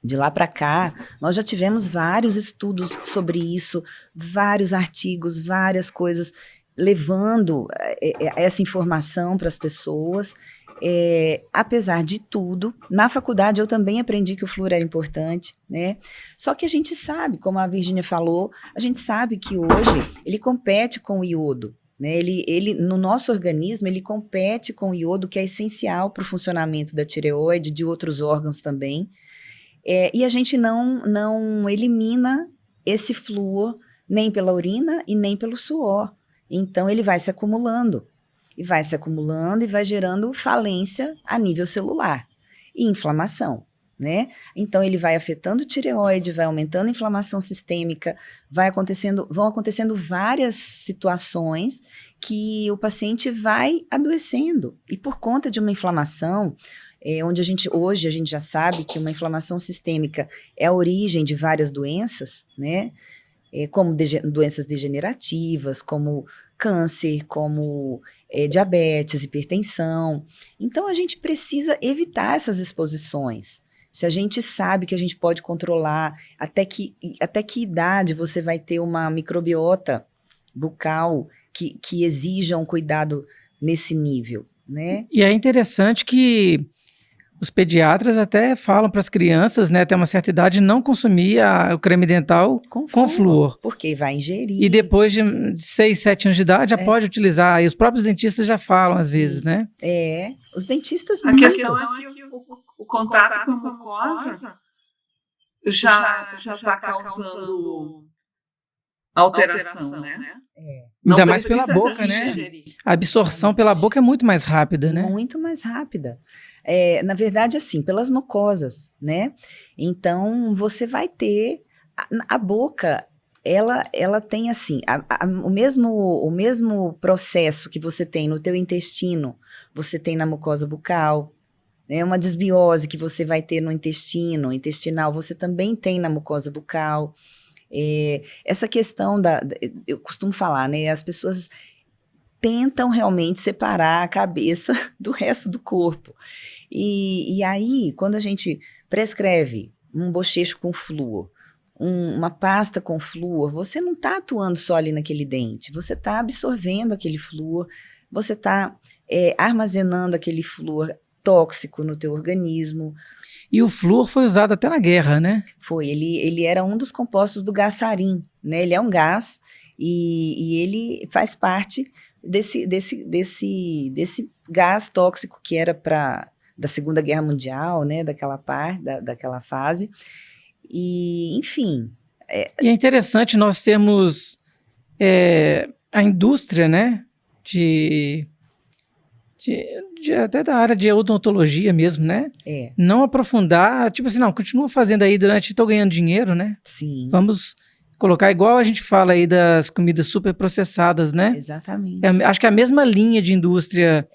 de lá para cá, nós já tivemos vários estudos sobre isso, vários artigos, várias coisas levando essa informação para as pessoas. Apesar de tudo, na faculdade eu também aprendi que o flúor era importante, né? Só que a gente sabe, como a Virgínia falou, a gente sabe que hoje ele compete com o iodo, né? Ele no nosso organismo, ele compete com o iodo, que é essencial para o funcionamento da tireoide, de outros órgãos também. E a gente não elimina esse flúor nem pela urina e nem pelo suor. Então, ele vai se acumulando. E vai se acumulando e vai gerando falência a nível celular e inflamação, né? Então, ele vai afetando a tireoide, vai aumentando a inflamação sistêmica, vão acontecendo várias situações que o paciente vai adoecendo. E por conta de uma inflamação, onde hoje a gente já sabe que uma inflamação sistêmica é a origem de várias doenças, né? Como doenças degenerativas, como câncer, como diabetes, hipertensão. Então, a gente precisa evitar essas exposições. Se a gente sabe que a gente pode controlar, até que idade você vai ter uma microbiota bucal que exija um cuidado nesse nível, né? E é interessante que os pediatras até falam para as crianças, né, até uma certa idade, não consumir o creme dental com flúor. Porque vai ingerir. E depois de 6, 7 anos de idade já pode utilizar. E os próprios dentistas já falam às vezes, né? Os dentistas... A questão é que o contato com a mucosa já está causando alteração, né? Ainda mais pela boca, né? A absorção pela boca é muito mais rápida, né? Muito mais rápida. Na verdade, assim, pelas mucosas, né? Então, você vai ter... A boca, ela tem, assim, o mesmo processo que você tem no teu intestino, você tem na mucosa bucal, né? Uma desbiose que você vai ter no intestinal, você também tem na mucosa bucal. Essa questão eu costumo falar, né? As pessoas tentam realmente separar a cabeça do resto do corpo. E aí, quando a gente prescreve um bochecho com flúor, uma pasta com flúor, você não está atuando só ali naquele dente, você está absorvendo aquele flúor, você está armazenando aquele flúor tóxico no teu organismo. E o flúor foi usado até na guerra, né? Foi, ele era um dos compostos do gás sarin, né? Ele é um gás e ele faz parte desse gás tóxico que era da Segunda Guerra Mundial, né? Daquela fase. E, enfim. E é interessante nós termos a indústria, né? Até da área de odontologia mesmo, né? Não aprofundar, tipo assim, não, continua fazendo aí estou ganhando dinheiro, né? Sim. Vamos colocar igual a gente fala aí das comidas super processadas, né? Exatamente. Acho que é a mesma linha de indústria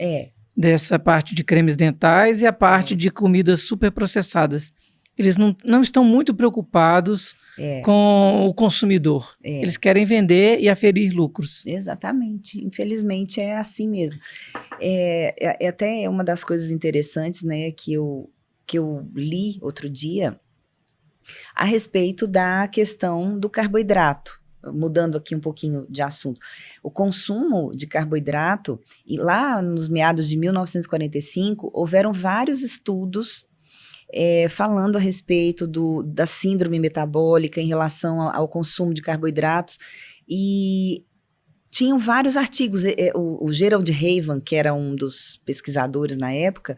dessa parte de cremes dentais e a parte de comidas super processadas. Eles não estão muito preocupados com o consumidor. Eles querem vender e aferir lucros. Exatamente. Infelizmente é assim mesmo. É até uma das coisas interessantes, né, que eu li outro dia a respeito da questão do carboidrato. Mudando aqui um pouquinho de assunto. O consumo de carboidrato, e lá nos meados de 1945, houveram vários estudos falando a respeito da síndrome metabólica em relação ao consumo de carboidratos, e tinham vários artigos. O Gerald Haven, que era um dos pesquisadores na época,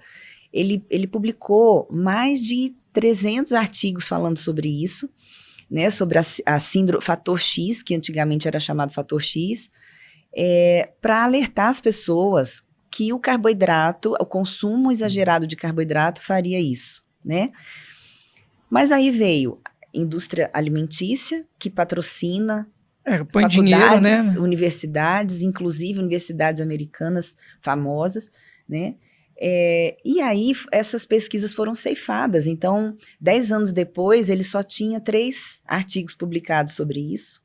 ele publicou mais de 300 artigos falando sobre isso, né, sobre a síndrome fator X, que antigamente era chamado fator X, para alertar as pessoas que o carboidrato, o consumo exagerado de carboidrato faria isso, né? Mas aí veio a indústria alimentícia, que patrocina põe dinheiro, né? Universidades, inclusive universidades americanas famosas, né? E aí essas pesquisas foram ceifadas. Então, 10 anos depois, ele só tinha 3 artigos publicados sobre isso.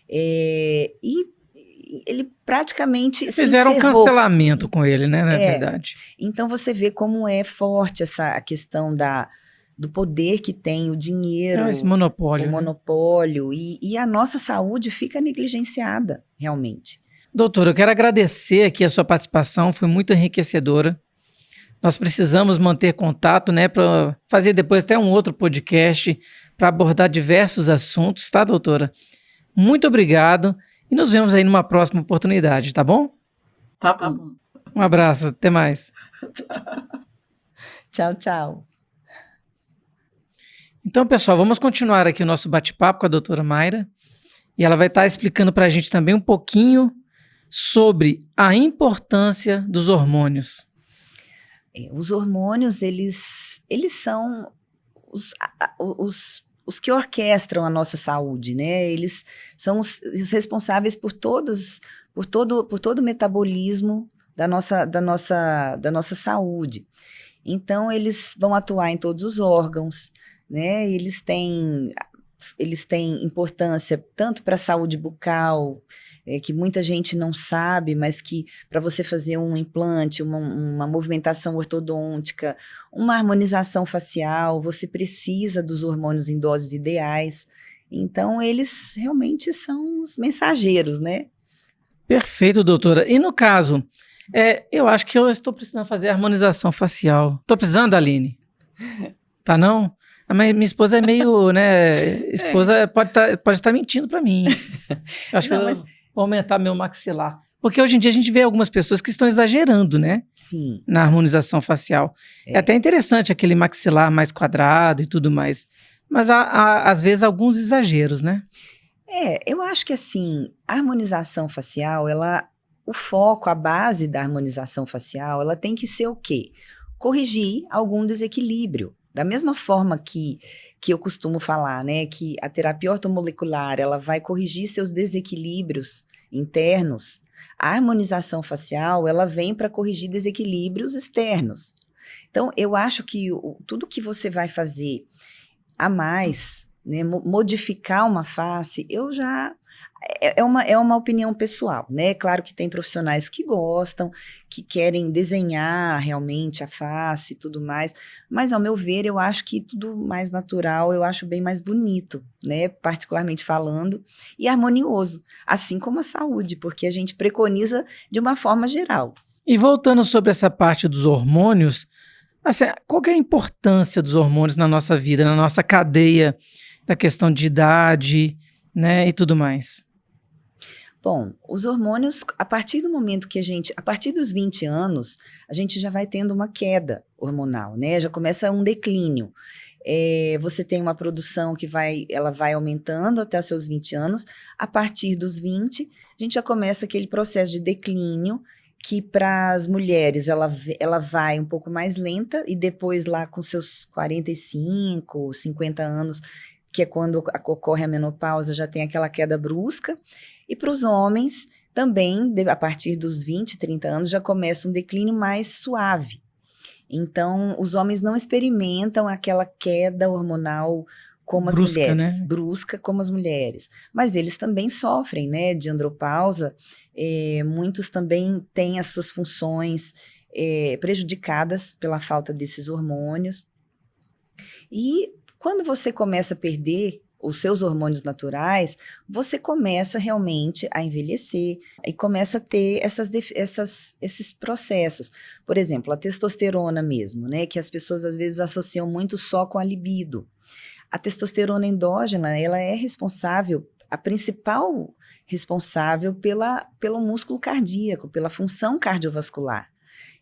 E ele praticamente fizeram um cancelamento com ele, né? Na verdade. Então, você vê como é forte a questão do poder que tem o dinheiro, esse monopólio. O monopólio, e a nossa saúde fica negligenciada, realmente. Doutora, eu quero agradecer aqui a sua participação, foi muito enriquecedora. Nós precisamos manter contato, né, para fazer depois até um outro podcast para abordar diversos assuntos, tá, doutora? Muito obrigado e nos vemos aí numa próxima oportunidade, tá bom? Tá bom. Um abraço, até mais. Tchau, tchau. Então, pessoal, vamos continuar aqui o nosso bate-papo com a doutora Mayra e ela vai estar explicando para a gente também um pouquinho sobre a importância dos hormônios. Os hormônios, eles são os que orquestram a nossa saúde, né? Eles são os responsáveis por todo o metabolismo da nossa saúde. Então, eles vão atuar em todos os órgãos, né? Eles têm importância tanto para a saúde bucal, que muita gente não sabe, mas que para você fazer um implante, uma movimentação ortodôntica, uma harmonização facial, você precisa dos hormônios em doses ideais. Então, eles realmente são os mensageiros, né? Perfeito, doutora. E no caso, eu acho que eu estou precisando fazer harmonização facial. Estou precisando, Aline? Tá não? Mas minha esposa é meio, né? Esposa pode estar mentindo para mim. Eu acho que eu vou aumentar meu maxilar. Porque hoje em dia a gente vê algumas pessoas que estão exagerando, né? Sim. Na harmonização facial. É até interessante aquele maxilar mais quadrado e tudo mais. Mas há às vezes alguns exageros, né? Eu acho que assim, a harmonização facial, o foco, a base da harmonização facial, ela tem que ser o quê? Corrigir algum desequilíbrio. Da mesma forma que eu costumo falar, né, que a terapia ortomolecular, ela vai corrigir seus desequilíbrios internos, a harmonização facial, ela vem para corrigir desequilíbrios externos. Então, eu acho que tudo que você vai fazer a mais, né, modificar uma face, É uma opinião pessoal, né? Claro que tem profissionais que gostam, que querem desenhar realmente a face e tudo mais, mas ao meu ver, eu acho que tudo mais natural, eu acho bem mais bonito, né? Particularmente falando, e harmonioso, assim como a saúde, porque a gente preconiza de uma forma geral. E voltando sobre essa parte dos hormônios, assim, qual que é a importância dos hormônios na nossa vida, na nossa cadeia da questão de idade, né, e tudo mais? Bom, os hormônios, a partir do momento que a partir dos 20 anos, a gente já vai tendo uma queda hormonal, né? Já começa um declínio. Você tem uma produção ela vai aumentando até os seus 20 anos. A partir dos 20, a gente já começa aquele processo de declínio, que para as mulheres ela vai um pouco mais lenta, e depois lá com seus 45, 50 anos, que é quando ocorre a menopausa, já tem aquela queda brusca. E para os homens, também, a partir dos 20, 30 anos, já começa um declínio mais suave. Então, os homens não experimentam aquela queda hormonal como as Brusca, mulheres, né? brusca como as mulheres. Mas eles também sofrem, né, de andropausa. Muitos também têm as suas funções prejudicadas pela falta desses hormônios. E quando você começa a perder os seus hormônios naturais, você começa realmente a envelhecer e começa a ter esses processos. Por exemplo, a testosterona mesmo, né, que as pessoas às vezes associam muito só com a libido. A testosterona endógena, ela é a principal responsável pelo músculo cardíaco, pela função cardiovascular.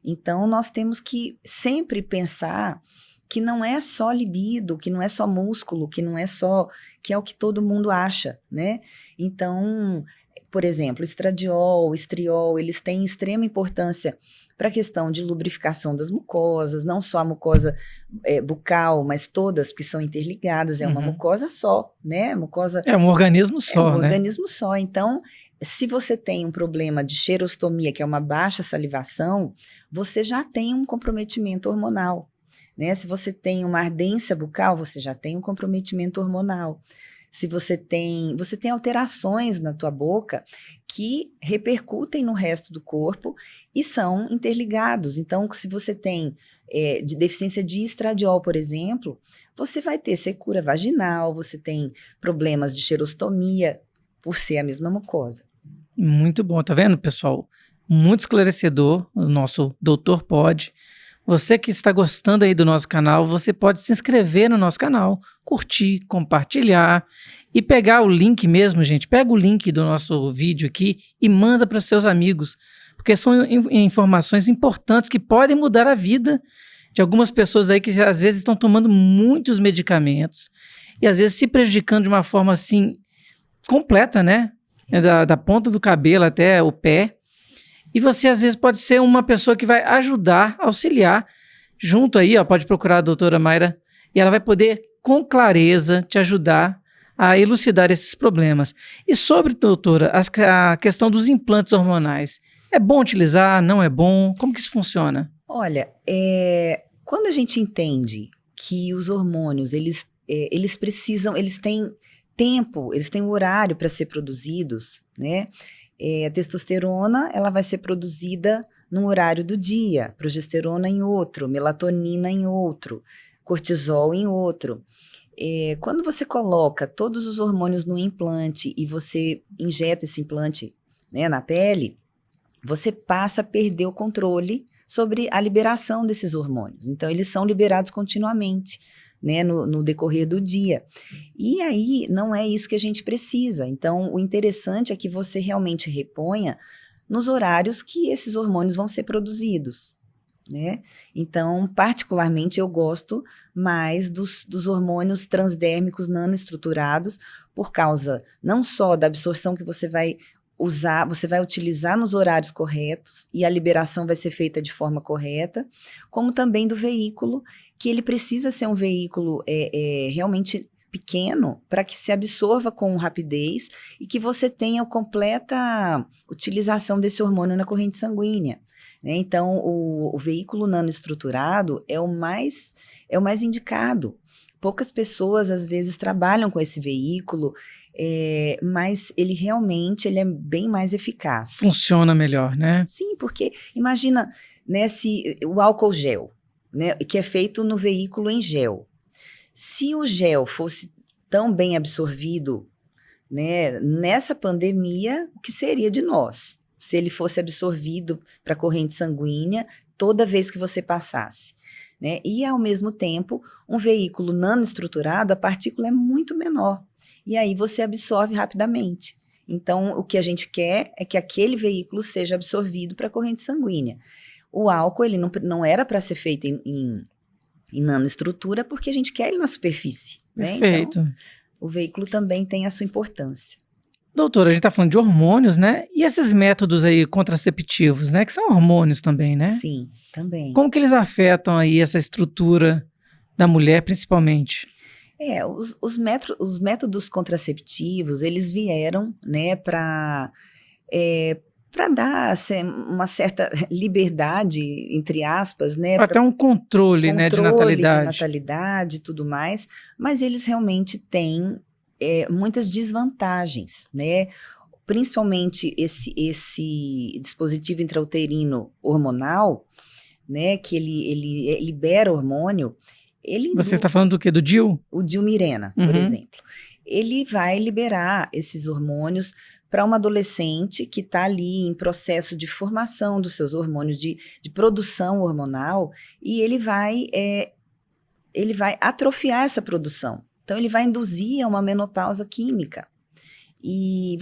Então, nós temos que sempre pensar que não é só libido, que não é só músculo, que é o que todo mundo acha, né? Então, por exemplo, estradiol, estriol, eles têm extrema importância para a questão de lubrificação das mucosas, não só a mucosa bucal, mas todas que são interligadas, é uma mucosa só, né? É um organismo só, né? É um né? organismo só. Então, se você tem um problema de xerostomia, que é uma baixa salivação, você já tem um comprometimento hormonal. Né? Se você tem uma ardência bucal, você já tem um comprometimento hormonal. Se você tem alterações na tua boca que repercutem no resto do corpo e são interligados. Então, se você tem de deficiência de estradiol, por exemplo, você vai ter secura vaginal, você tem problemas de xerostomia por ser a mesma mucosa. Muito bom, tá vendo, pessoal? Muito esclarecedor, o nosso Doutor Pod. Você que está gostando aí do nosso canal, você pode se inscrever no nosso canal, curtir, compartilhar e pegar o link mesmo, gente. Pega o link do nosso vídeo aqui e manda para os seus amigos, porque são informações importantes que podem mudar a vida de algumas pessoas aí que às vezes estão tomando muitos medicamentos e às vezes se prejudicando de uma forma assim completa, né? Da ponta do cabelo até o pé. E você, às vezes, pode ser uma pessoa que vai ajudar, auxiliar, junto aí, ó, pode procurar a doutora Mayra, e ela vai poder, com clareza, te ajudar a elucidar esses problemas. E sobre, doutora, a questão dos implantes hormonais, é bom utilizar, não é bom? Como que isso funciona? Olha, quando a gente entende que os hormônios, eles têm tempo, eles têm um horário para ser produzidos, né? A testosterona, ela vai ser produzida num horário do dia, progesterona em outro, melatonina em outro, cortisol em outro. Quando você coloca todos os hormônios no implante e você injeta esse implante, né, na pele, você passa a perder o controle sobre a liberação desses hormônios. Então, eles são liberados continuamente, né, no decorrer do dia. E aí, não é isso que a gente precisa. Então, o interessante é que você realmente reponha nos horários que esses hormônios vão ser produzidos, né? Então, particularmente, eu gosto mais dos hormônios transdérmicos nanoestruturados, por causa não só da absorção que você vai utilizar nos horários corretos e a liberação vai ser feita de forma correta, como também do veículo, que ele precisa ser um veículo realmente pequeno para que se absorva com rapidez e que você tenha a completa utilização desse hormônio na corrente sanguínea. Né? Então, o veículo nanoestruturado é o mais indicado. Poucas pessoas, às vezes, trabalham com esse veículo mas ele realmente é bem mais eficaz. Funciona melhor, né? Sim, porque imagina, né, se o álcool gel, né, que é feito no veículo em gel. Se o gel fosse tão bem absorvido, né, nessa pandemia, o que seria de nós? Se ele fosse absorvido para a corrente sanguínea toda vez que você passasse. Né? E, ao mesmo tempo, um veículo nanoestruturado, a partícula é muito menor. E aí você absorve rapidamente. Então, o que a gente quer é que aquele veículo seja absorvido para a corrente sanguínea. O álcool, ele não era para ser feito em nanoestrutura, porque a gente quer ele na superfície. Né? Perfeito. Então, o veículo também tem a sua importância. Doutora, a gente está falando de hormônios, né? E esses métodos aí contraceptivos, né? Que são hormônios também, né? Sim, também. Como que eles afetam aí essa estrutura da mulher, principalmente? Os métodos contraceptivos, eles vieram, né, para dar assim, uma certa liberdade, entre aspas, né? Até um controle, né, de natalidade e tudo mais, mas eles realmente têm muitas desvantagens, né? Principalmente esse dispositivo intrauterino hormonal, né, que ele libera hormônio. Você está falando do quê? Do DIU? O DIU Mirena, por exemplo. Ele vai liberar esses hormônios para uma adolescente que está ali em processo de formação dos seus hormônios, de produção hormonal, e ele vai atrofiar essa produção. Então, ele vai induzir a uma menopausa química. E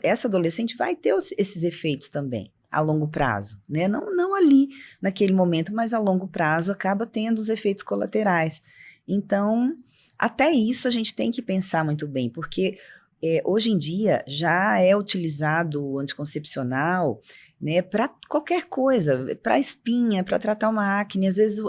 essa adolescente vai ter esses efeitos também, a longo prazo, né? Não ali, naquele momento, mas a longo prazo acaba tendo os efeitos colaterais. Então, até isso a gente tem que pensar muito bem, porque hoje em dia já é utilizado o anticoncepcional, né, para qualquer coisa, para espinha, para tratar uma acne. Às vezes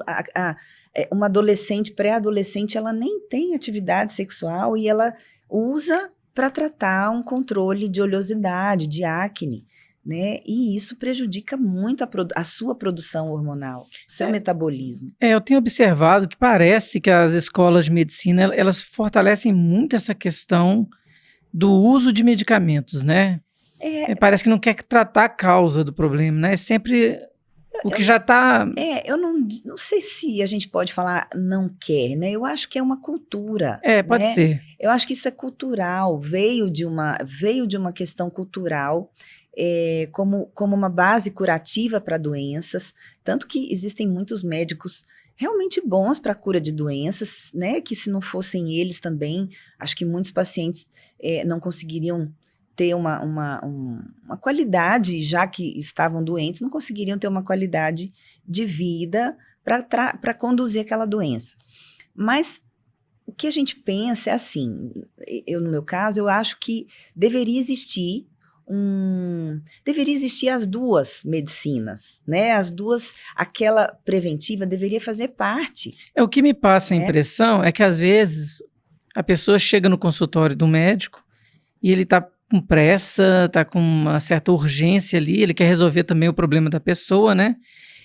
uma adolescente, pré-adolescente, ela nem tem atividade sexual e ela usa para tratar um controle de oleosidade, de acne, né? E isso prejudica muito a sua produção hormonal, o seu metabolismo. Eu tenho observado que parece que as escolas de medicina, elas fortalecem muito essa questão do uso de medicamentos, né? Parece que não quer tratar a causa do problema, né? É sempre o que já está... Eu não sei se a gente pode falar não quer, né? Eu acho que é uma cultura. Pode ser. Eu acho que isso é cultural, veio de uma questão cultural, como uma base curativa para doenças, tanto que existem muitos médicos realmente bons para a cura de doenças, né? Que se não fossem eles também, acho que muitos pacientes não conseguiriam ter uma qualidade, já que estavam doentes, não conseguiriam ter uma qualidade de vida para conduzir aquela doença. Mas o que a gente pensa é assim, no meu caso, eu acho que deveria existir as duas medicinas, né? As duas, aquela preventiva deveria fazer parte. O que me passa a impressão é que às vezes a pessoa chega no consultório do médico e ele está com pressa, está com uma certa urgência ali, ele quer resolver também o problema da pessoa, né?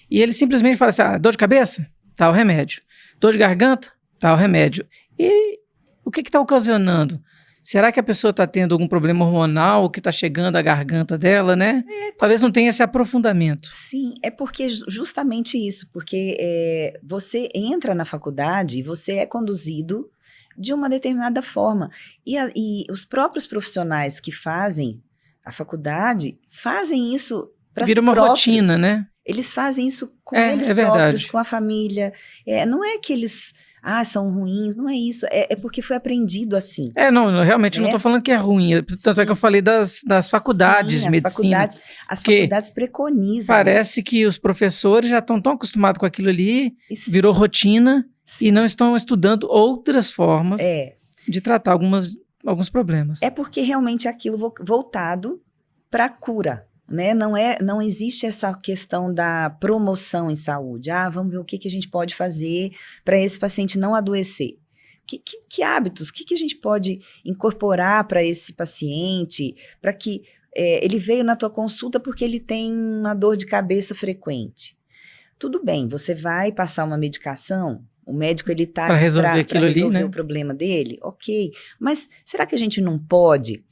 E ele simplesmente fala assim, dor de cabeça? Tá o remédio. Dor de garganta? Tá o remédio. E o que está ocasionando? Será que a pessoa está tendo algum problema hormonal que está chegando à garganta dela, né? Talvez não tenha esse aprofundamento. Sim, é porque justamente isso, porque você entra na faculdade e você é conduzido de uma determinada forma. E os próprios profissionais que fazem a faculdade fazem isso para si próprios. Vira uma rotina, né? Eles fazem isso com eles próprios, verdade. Com a família. Não é que eles são ruins, não é isso. É porque foi aprendido assim. Não, realmente não estou falando que é ruim. Tanto é que eu falei das faculdades de medicina. As faculdades preconizam. Parece que os professores já estão tão acostumados com aquilo ali, virou rotina. Sim. E não estão estudando outras formas de tratar alguns problemas. É porque realmente é aquilo voltado para a cura, né? Não existe essa questão da promoção em saúde. Vamos ver o que a gente pode fazer para esse paciente não adoecer. Que hábitos, o que a gente pode incorporar para esse paciente, para que ele veio na tua consulta porque ele tem uma dor de cabeça frequente. Tudo bem, você vai passar uma medicação, O médico, ele tá Para resolver aquilo ali, né? o problema dele, ok. Mas será que a gente não pode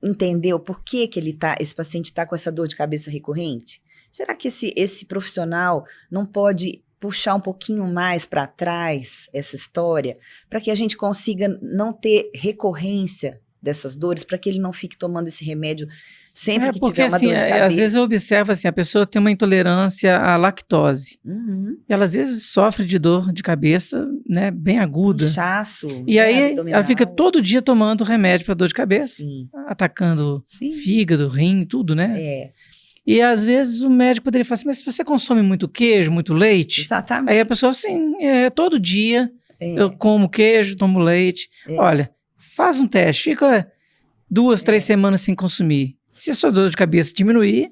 entender o porquê que esse paciente está com essa dor de cabeça recorrente? Será que esse profissional não pode puxar um pouquinho mais para trás essa história, para que a gente consiga não ter recorrência dessas dores, para que ele não fique tomando esse remédio sempre que porque, tiver uma assim, dor de cabeça? às vezes eu observo assim, a pessoa tem uma intolerância à lactose. Uhum. E ela às vezes sofre de dor de cabeça, né, bem aguda. Inchaço. E aí ela fica todo dia tomando remédio para dor de cabeça, Sim. atacando Sim. fígado, rim, tudo, né? É. E às vezes o médico poderia falar assim, mas se você consome muito queijo, muito leite, Exatamente. aí a pessoa assim, todo dia eu como queijo, tomo leite. Olha, faz um teste, fica 2, 3 semanas sem consumir. Se a sua dor de cabeça diminuir,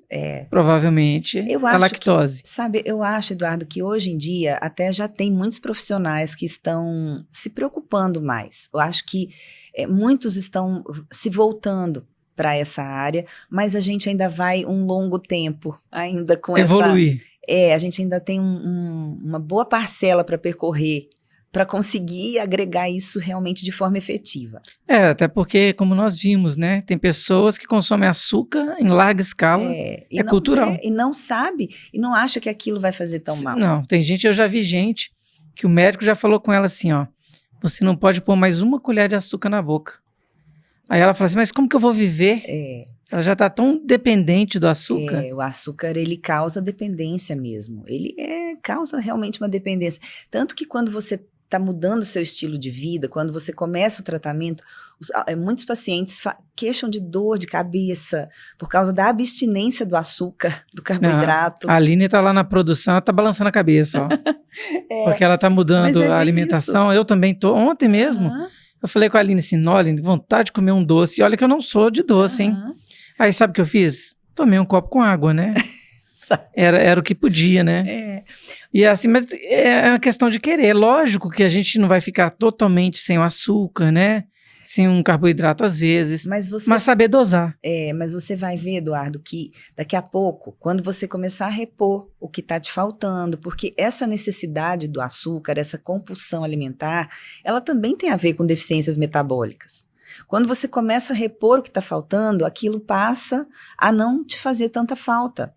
provavelmente a lactose. Eu acho, Eduardo, que hoje em dia até já tem muitos profissionais que estão se preocupando mais. Eu acho que muitos estão se voltando para essa área, mas a gente ainda vai um longo tempo ainda com evoluir. A gente ainda tem uma boa parcela para percorrer, para conseguir agregar isso realmente de forma efetiva. Até porque, como nós vimos, né, tem pessoas que consomem açúcar em larga escala, cultural. E não sabe, e não acha que aquilo vai fazer tão mal. Não, eu já vi gente que o médico já falou com ela assim, ó, você não pode pôr mais uma colher de açúcar na boca. Aí ela fala assim, mas como que eu vou viver? Ela já está tão dependente do açúcar. O açúcar, ele causa dependência mesmo. Ele causa realmente uma dependência. Tanto que quando você está mudando o seu estilo de vida, quando você começa o tratamento, muitos pacientes queixam de dor de cabeça por causa da abstinência do açúcar, do carboidrato. A Aline está lá na produção, ela está balançando a cabeça, ó. Porque ela está mudando a alimentação. Isso. Eu também estou. Ontem mesmo, eu falei com a Aline assim, olha, Aline, vontade de comer um doce. E olha que eu não sou de doce, hein? Aí sabe o que eu fiz? Tomei um copo com água, né? Era o que podia, né? E assim, mas é uma questão de querer. Lógico que a gente não vai ficar totalmente sem o açúcar, né? Sem um carboidrato às vezes, mas saber dosar. Mas você vai ver, Eduardo, que daqui a pouco, quando você começar a repor o que está te faltando, porque essa necessidade do açúcar, essa compulsão alimentar, ela também tem a ver com deficiências metabólicas. Quando você começa a repor o que está faltando, aquilo passa a não te fazer tanta falta.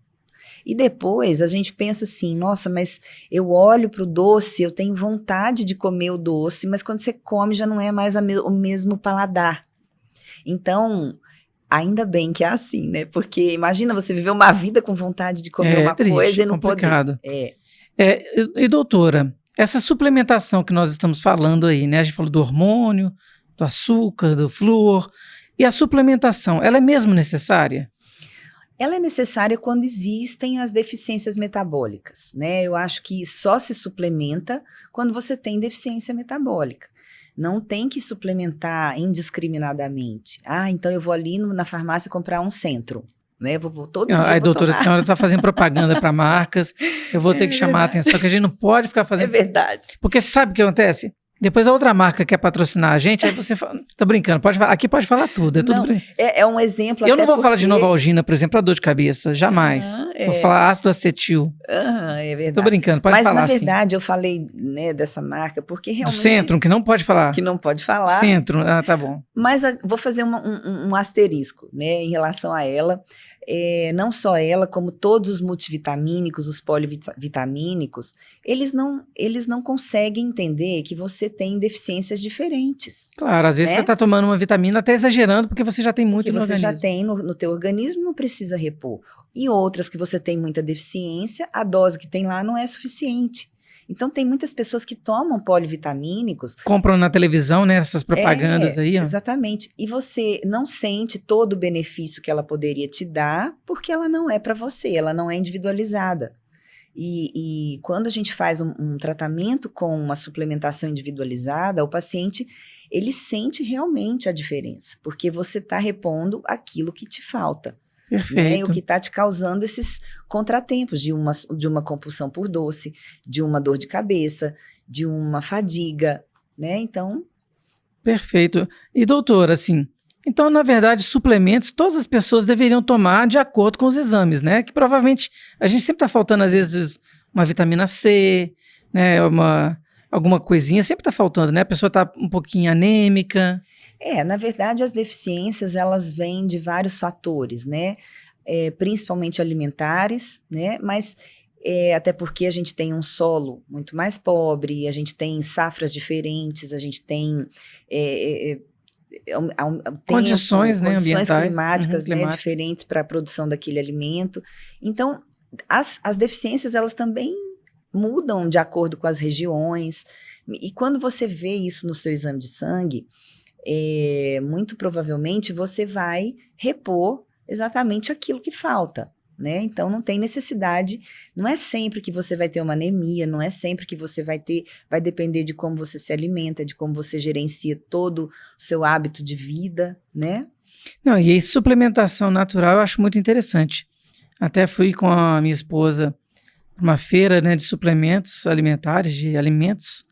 E depois a gente pensa assim, nossa, mas eu olho para o doce, eu tenho vontade de comer o doce, mas quando você come já não é mais o mesmo paladar. Então, ainda bem que é assim, né? Porque imagina você viver uma vida com vontade de comer uma coisa e não complicado. E doutora, essa suplementação que nós estamos falando aí, né? A gente falou do hormônio, do açúcar, do flúor, e a suplementação, ela é mesmo necessária? Ela é necessária quando existem as deficiências metabólicas, né? Eu acho que só se suplementa quando você tem deficiência metabólica. Não tem que suplementar indiscriminadamente. Então eu vou ali na farmácia comprar um Centrum, né? Todo dia Aí, doutora, a senhora está fazendo propaganda para marcas, eu vou ter que chamar a atenção, que a gente não pode ficar fazendo... É verdade. Porque sabe o que acontece? Depois a outra marca quer patrocinar a gente, aí você fala, tô brincando, aqui pode falar tudo, tudo é um exemplo. Eu não vou falar de Novalgina, por exemplo, a dor de cabeça, jamais. Vou falar ácido acetil. É verdade. Tô brincando, pode falar. Mas na verdade eu falei, né, dessa marca porque realmente... Do Centrum, que não pode falar. Que não pode falar. Centrum, tá bom. Mas vou fazer um asterisco, né, em relação a ela. Não só ela, como todos os multivitamínicos, os polivitamínicos, eles não conseguem entender que você tem deficiências diferentes. Claro, às vezes você está tomando uma vitamina até exagerando, porque você já tem muito no organismo. Você já tem no teu organismo, não precisa repor. E outras que você tem muita deficiência, a dose que tem lá não é suficiente. Então, tem muitas pessoas que tomam polivitamínicos. Compram na televisão, né? Essas propagandas aí, ó. Exatamente. E você não sente todo o benefício que ela poderia te dar, porque ela não é para você, ela não é individualizada. E quando a gente faz um tratamento com uma suplementação individualizada, o paciente, ele sente realmente a diferença, porque você está repondo aquilo que te falta. Perfeito. Né? O que está te causando esses contratempos de uma compulsão por doce, de uma dor de cabeça, de uma fadiga, né? Então... Perfeito. E doutora, assim, então, na verdade, suplementos, todas as pessoas deveriam tomar de acordo com os exames, né? Que provavelmente, a gente sempre está faltando, às vezes, uma vitamina C, né? alguma coisinha, sempre tá faltando, né? A pessoa tá um pouquinho anêmica. Na verdade, as deficiências, elas vêm de vários fatores, né? Principalmente alimentares, né? Mas até porque a gente tem um solo muito mais pobre, a gente tem safras diferentes, a gente tem Condições, né, condições ambientais, climáticas, né, climáticas. diferentes para a produção daquele alimento. Então, as deficiências, elas também mudam de acordo com as regiões. E quando você vê isso no seu exame de sangue, muito provavelmente você vai repor exatamente aquilo que falta, né? Então não tem necessidade, não é sempre que você vai ter uma anemia, não é sempre que você vai depender de como você se alimenta, de como você gerencia todo o seu hábito de vida, né? Não, e aí suplementação natural eu acho muito interessante. Até fui com a minha esposa para uma feira, né, de suplementos alimentares, de alimentos,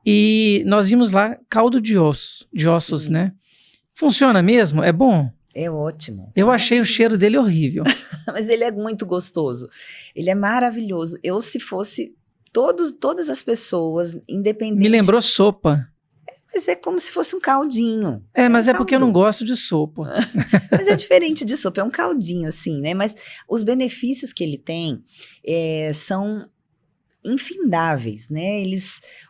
e nós vimos lá caldo de ossos, Sim. né? Funciona mesmo? É bom? É ótimo. Eu achei o cheiro dele horrível. Mas ele é muito gostoso. Ele é maravilhoso. Eu, se fosse todas as pessoas, independente... Me lembrou sopa. Mas é como se fosse um caldinho. Mas um é porque eu não caldo. gosto de sopa. Mas é diferente de sopa, é um caldinho assim, né? Mas os benefícios que ele tem são infindáveis, né?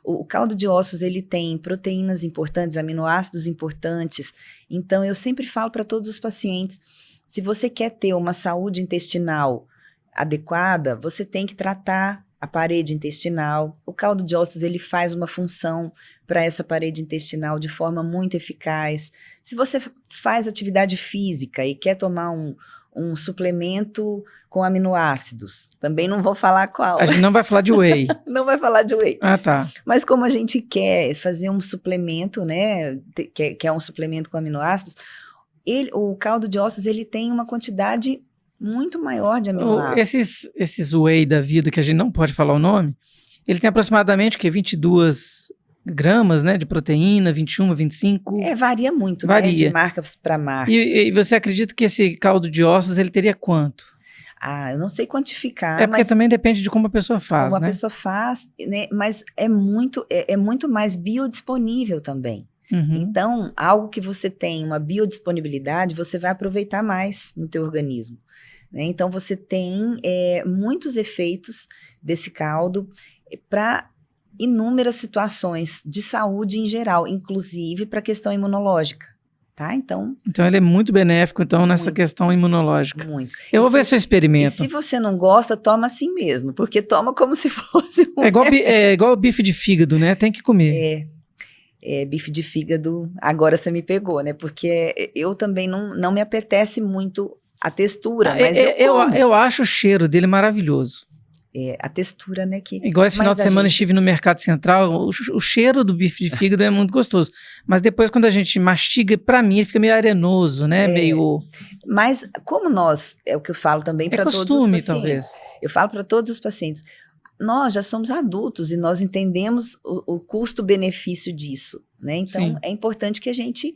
O caldo de ossos, ele tem proteínas importantes, aminoácidos importantes. Então, eu sempre falo para todos os pacientes, se você quer ter uma saúde intestinal adequada, você tem que tratar a parede intestinal. O caldo de ossos, ele faz uma função para essa parede intestinal de forma muito eficaz. Se você faz atividade física e quer tomar um suplemento com aminoácidos, também não vou falar qual. A gente não vai falar de whey. Não vai falar de whey. Ah, tá. Mas como a gente quer fazer um suplemento, né, que é um suplemento com aminoácidos, o caldo de ossos, ele tem uma quantidade muito maior de aminoácidos. Esses whey da vida, que a gente não pode falar o nome, ele tem aproximadamente 22 gramas, né, de proteína, 21, 25. Varia muito, Varia. Né, de marca para marca. E você acredita que esse caldo de ossos, ele teria quanto? Eu não sei quantificar. Porque também depende de como a pessoa faz, como né? a pessoa faz, né, mas é muito mais biodisponível também. Uhum. Então, algo que você tem uma biodisponibilidade, você vai aproveitar mais no teu organismo. Né? Então, você tem muitos efeitos desse caldo para inúmeras situações de saúde em geral, inclusive para a questão imunológica. Tá? Então ele é muito benéfico nessa questão imunológica. Muito. Eu vou ver se eu experimento. E se você não gosta, toma assim mesmo, porque toma como se fosse É igual bife de fígado, né? Tem que comer. Bife de fígado, agora você me pegou, né? Porque eu também não me apetece muito a textura, mas eu acho o cheiro dele maravilhoso. A textura, né? Igual esse final de semana estive no Mercado Central, o cheiro do bife de fígado é muito gostoso. Mas depois, quando a gente mastiga, pra mim, ele fica meio arenoso, né? Mas como é o que eu falo também para todos os pacientes. Talvez. Eu falo para todos os pacientes, nós já somos adultos e nós entendemos o custo-benefício disso, né? Então, Sim. É importante que a gente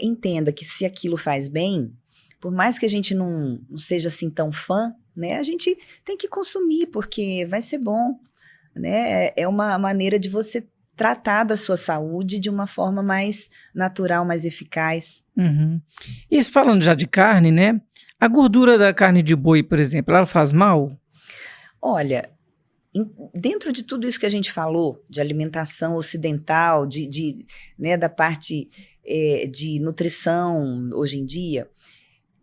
entenda que se aquilo faz bem, por mais que a gente não seja assim tão fã, né? A gente tem que consumir, porque vai ser bom, né? É uma maneira de você tratar da sua saúde de uma forma mais natural, mais eficaz. Uhum. E falando já de carne, né? A gordura da carne de boi, por exemplo, ela faz mal? Olha, dentro de tudo isso que a gente falou, de alimentação ocidental, né, da parte de nutrição hoje em dia,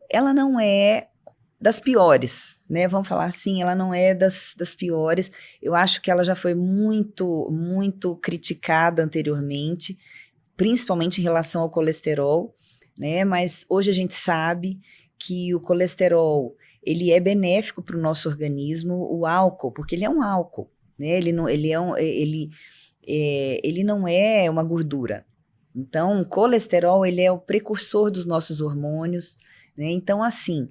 ela não é das piores, né? Vamos falar assim, ela não é das piores. Eu acho que ela já foi muito, muito criticada anteriormente, principalmente em relação ao colesterol, né? Mas hoje a gente sabe que o colesterol, ele é benéfico para o nosso organismo, o álcool, porque ele é um álcool, né? Ele não é uma gordura. Então, o colesterol, ele é o precursor dos nossos hormônios, né? Então, assim,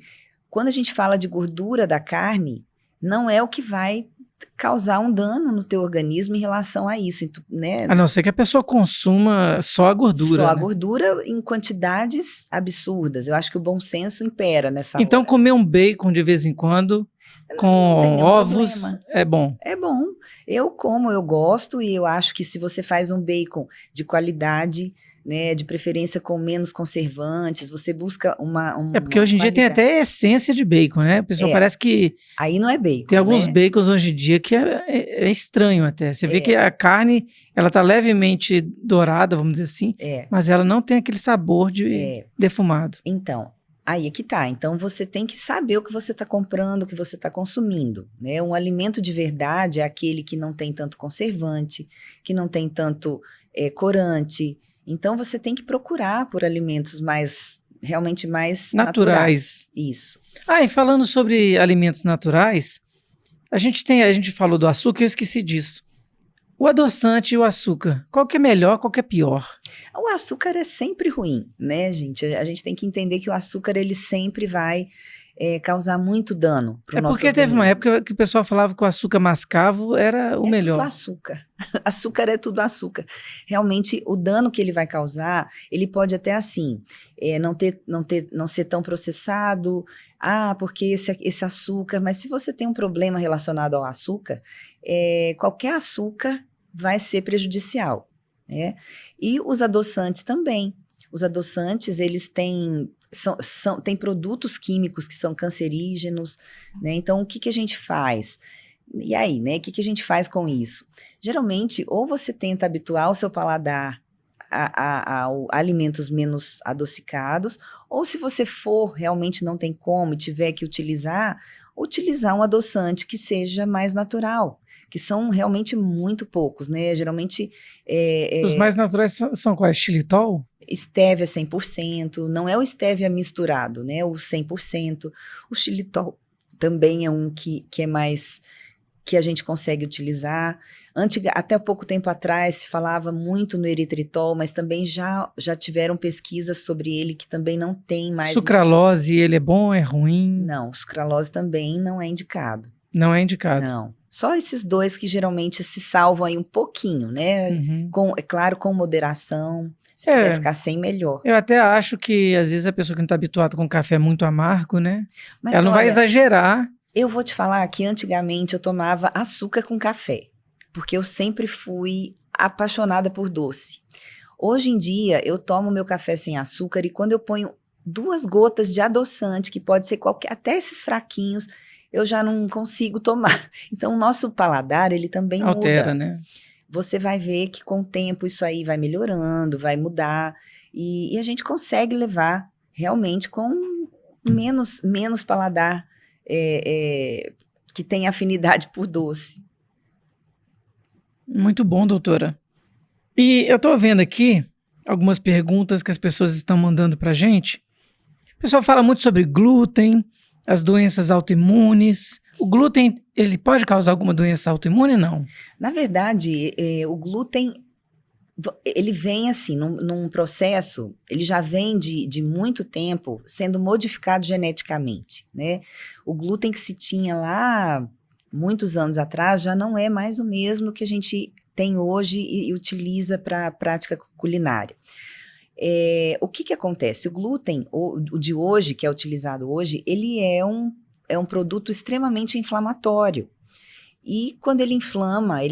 quando a gente fala de gordura da carne, não é o que vai causar um dano no teu organismo em relação a isso, né? A não ser que a pessoa consuma só a gordura. Só a né? gordura em quantidades absurdas. Eu acho que o bom senso impera nessa Então, hora. comer um bacon de vez em quando com tem nenhum ovos, problema. é bom. É bom. Eu como, eu gosto, e eu acho que se você faz um bacon de qualidade, né, de preferência com menos conservantes, você busca uma Porque hoje em dia tem qualidade. até essência de bacon, né? O pessoal parece que Aí não é tem bacon, alguns né? bacons hoje em dia que é estranho até. Você vê que a carne, ela tá levemente dourada, vamos dizer assim, mas ela não tem aquele sabor de defumado. Então, aí é que tá. Então, você tem que saber o que você está comprando, o que você está consumindo, né? Um alimento de verdade é aquele que não tem tanto conservante, que não tem tanto corante. Então, você tem que procurar por alimentos realmente mais naturais. Isso. E falando sobre alimentos naturais, a gente falou do açúcar e eu esqueci disso. O adoçante e o açúcar, qual que é melhor, qual que é pior? O açúcar é sempre ruim, né, gente? A gente tem que entender que o açúcar, ele sempre vai causar muito dano para o nosso organismo. Teve uma época que o pessoal falava que o açúcar mascavo era o melhor. Tudo açúcar. Açúcar é tudo açúcar. Realmente, o dano que ele vai causar, ele pode até assim, não ser tão processado, porque esse açúcar, mas se você tem um problema relacionado ao açúcar, qualquer açúcar vai ser prejudicial, né? E os adoçantes também. Os adoçantes, eles têm produtos químicos que são cancerígenos, né? Então, o que a gente faz? E aí, né? O que a gente faz com isso? Geralmente, ou você tenta habituar o seu paladar a alimentos menos adocicados, ou se você realmente não tem como e tiver que utilizar um adoçante que seja mais natural, que são realmente muito poucos, né? Geralmente... Os mais naturais são quais? Xilitol? Estévia 100%, não é o estévia misturado, né? O 100%. O xilitol também é um que é mais... que a gente consegue utilizar. Até pouco tempo atrás se falava muito no eritritol, mas também já tiveram pesquisas sobre ele que também não tem mais... Sucralose, ele é bom, é ruim? Não, sucralose também não é indicado. Não é indicado? Não. Só esses dois que geralmente se salvam aí um pouquinho, né? Uhum. É claro, com moderação. Se puder ficar sem, melhor. Eu até acho que, às vezes, a pessoa que não está habituada com café muito amargo, né? Mas ela não vai exagerar. Eu vou te falar que antigamente eu tomava açúcar com café, porque eu sempre fui apaixonada por doce. Hoje em dia, eu tomo meu café sem açúcar e quando eu ponho 2 gotas de adoçante, que pode ser até esses fraquinhos, eu já não consigo tomar. Então, o nosso paladar, ele também altera, muda. Né? Você vai ver que com o tempo isso aí vai melhorando, vai mudar, e a gente consegue levar realmente com menos paladar que tem afinidade por doce. Muito bom, doutora. E eu estou vendo aqui algumas perguntas que as pessoas estão mandando para a gente. O pessoal fala muito sobre glúten, as doenças autoimunes. O glúten, ele pode causar alguma doença autoimune, não? Na verdade, o glúten, ele vem assim, num processo, ele já vem de muito tempo sendo modificado geneticamente, né? O glúten que se tinha lá muitos anos atrás já não é mais o mesmo que a gente tem hoje e utiliza para a prática culinária. O que acontece? O glúten, o de hoje, que é utilizado hoje, ele é um produto extremamente inflamatório. E quando ele inflama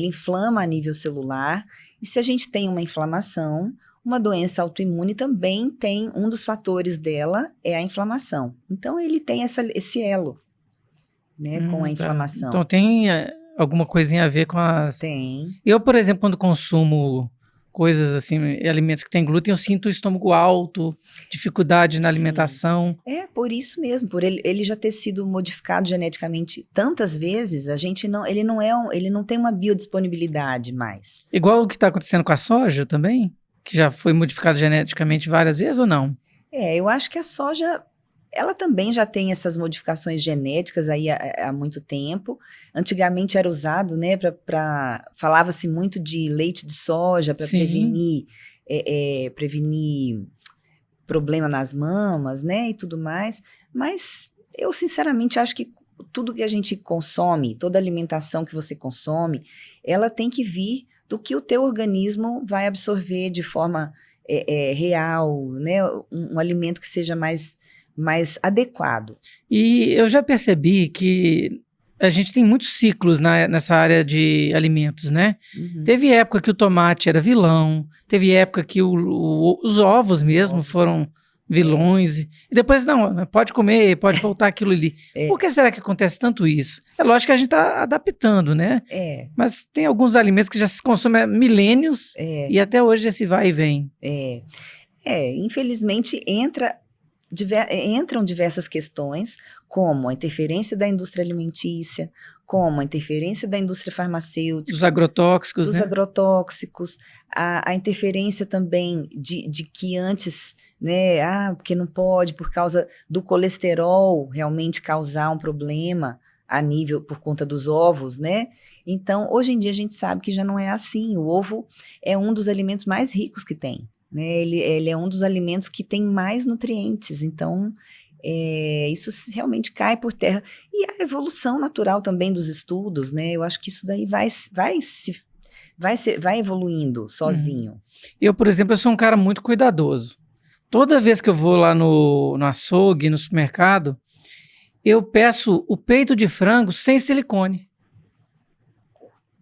a nível celular, e se a gente tem uma inflamação, uma doença autoimune também tem, um dos fatores dela é a inflamação. Então, ele tem esse elo, né, com a inflamação. Então, tem alguma coisinha a ver com as... Tem. Eu, por exemplo, quando consumo coisas assim, alimentos que têm glúten, eu sinto o estômago alto, dificuldade na alimentação. É, por isso mesmo, por ele já ter sido modificado geneticamente tantas vezes, ele não tem uma biodisponibilidade mais. Igual o que está acontecendo com a soja também, que já foi modificado geneticamente várias vezes ou não? Eu acho que a soja, ela também já tem essas modificações genéticas aí há muito tempo. Antigamente era usado, né, falava-se muito de leite de soja para prevenir problema nas mamas, né, e tudo mais. Mas eu sinceramente acho que tudo que a gente consome, toda alimentação que você consome, ela tem que vir do que o teu organismo vai absorver de forma real, né, um alimento que seja mais adequado. E eu já percebi que a gente tem muitos ciclos nessa área de alimentos, né? Uhum. Teve época que o tomate era vilão, teve época que os ovos mesmo foram vilões, e depois, não, pode comer, pode voltar aquilo ali. Por que será que acontece tanto isso? É lógico que a gente está adaptando, né? Mas tem alguns alimentos que já se consomem há milênios e até hoje esse vai e vem. Infelizmente entram diversas questões, como a interferência da indústria alimentícia, como a interferência da indústria farmacêutica, dos agrotóxicos, né? A interferência também de que antes, né, porque não pode, por causa do colesterol realmente causar um problema a nível, por conta dos ovos, né? Então, hoje em dia a gente sabe que já não é assim, o ovo é um dos alimentos mais ricos que tem. Né, ele é um dos alimentos que tem mais nutrientes, então isso realmente cai por terra. E a evolução natural também dos estudos, né? Eu acho que isso daí vai evoluindo sozinho. Eu, por exemplo, eu sou um cara muito cuidadoso. Toda vez que eu vou lá no açougue, no supermercado, eu peço o peito de frango sem silicone.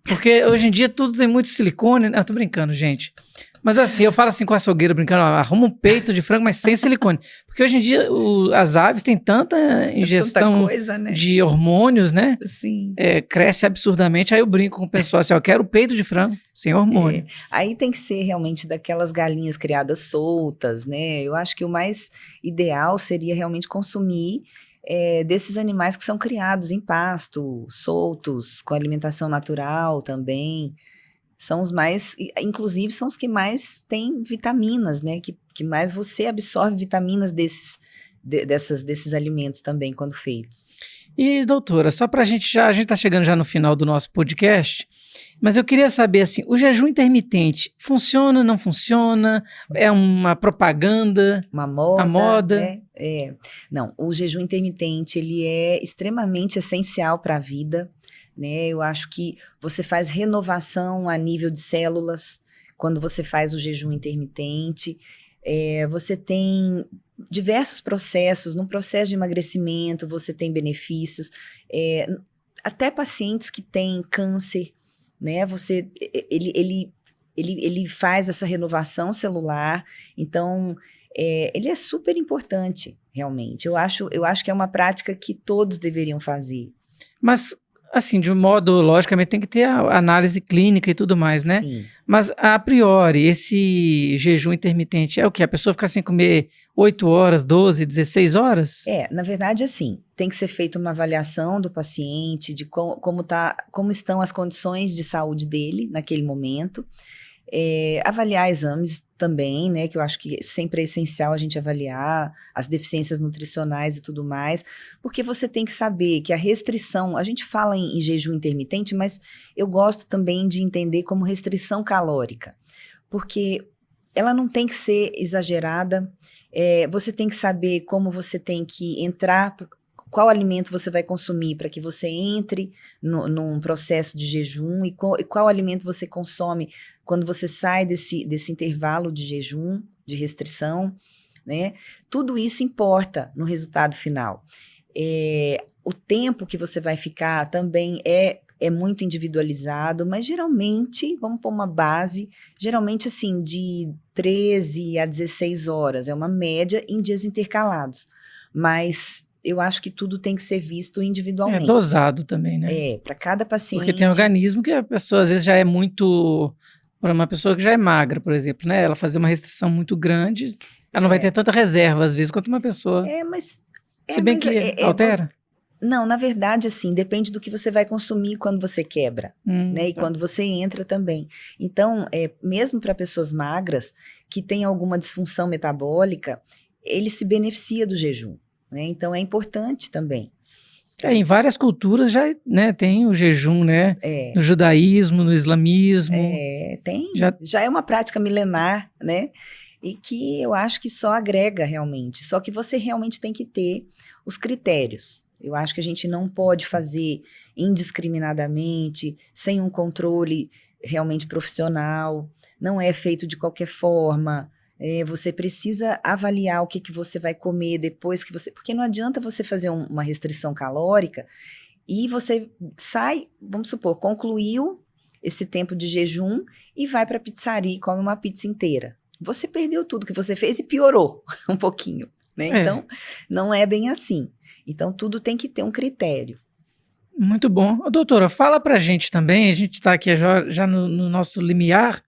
Porque hoje em dia tudo tem muito silicone. Não, tô brincando, gente. Mas assim, eu falo assim com a açougueira, brincando, arruma um peito de frango, mas sem silicone. Porque hoje em dia as aves têm tanta ingestão coisa, né? de hormônios, né? Sim. Cresce absurdamente. Aí eu brinco com o pessoal assim, eu quero peito de frango sem hormônio. Aí tem que ser realmente daquelas galinhas criadas soltas, né? Eu acho que o mais ideal seria realmente consumir desses animais que são criados em pasto, soltos, com alimentação natural também. São os mais, inclusive são os que mais têm vitaminas, né? Que mais você absorve vitaminas desses alimentos também, quando feitos. E, doutora, só para a gente está chegando já no final do nosso podcast, mas eu queria saber, assim, o jejum intermitente funciona, não funciona? É uma propaganda? Uma moda? A moda? Né? Não, o jejum intermitente, ele é extremamente essencial para a vida, né? Eu acho que você faz renovação a nível de células quando você faz o jejum intermitente. Você tem diversos processos. No processo de emagrecimento, você tem benefícios. Até pacientes que têm câncer, né? Ele faz essa renovação celular. Então, ele é super importante, realmente. Eu acho que é uma prática que todos deveriam fazer. Mas, assim, de um modo, logicamente, tem que ter a análise clínica e tudo mais, né? Sim. Mas, a priori, esse jejum intermitente é o quê? A pessoa fica sem comer 8 horas, 12, 16 horas? Na verdade, assim, tem que ser feita uma avaliação do paciente, de como estão as condições de saúde dele naquele momento. Avaliar exames também, né, que eu acho que sempre é essencial a gente avaliar as deficiências nutricionais e tudo mais, porque você tem que saber que a restrição, a gente fala em jejum intermitente, mas eu gosto também de entender como restrição calórica, porque ela não tem que ser exagerada, você tem que saber como você tem que entrar, qual alimento você vai consumir para que você entre num processo de jejum e qual alimento você consome quando você sai desse intervalo de jejum, de restrição, né? Tudo isso importa no resultado final. O tempo que você vai ficar também é muito individualizado, mas geralmente, vamos pôr uma base, geralmente assim, de 13 a 16 horas, é uma média em dias intercalados, mas eu acho que tudo tem que ser visto individualmente. Dosado também, né? Para cada paciente. Porque tem organismo que a pessoa às vezes já é muito... Para uma pessoa que já é magra, por exemplo, né? Ela fazer uma restrição muito grande, ela não vai ter tanta reserva, às vezes, quanto uma pessoa... Se bem que altera. Não, na verdade, assim, depende do que você vai consumir quando você quebra, né? E quando você entra também. Então, mesmo para pessoas magras que têm alguma disfunção metabólica, ele se beneficia do jejum. Né? Então é importante também. Em várias culturas já, né, tem o jejum, né? No judaísmo, no islamismo. Já é uma prática milenar, né? E que eu acho que só agrega realmente. Só que você realmente tem que ter os critérios. Eu acho que a gente não pode fazer indiscriminadamente, sem um controle realmente profissional. Não é feito de qualquer forma. Você precisa avaliar o que você vai comer depois que você... Porque não adianta você fazer uma restrição calórica e você sai, vamos supor, concluiu esse tempo de jejum e vai para a pizzaria e come uma pizza inteira. Você perdeu tudo que você fez e piorou um pouquinho, né? Então, não é bem assim. Então, tudo tem que ter um critério. Muito bom. Ô, doutora, fala pra gente também, a gente está aqui já no nosso limiar,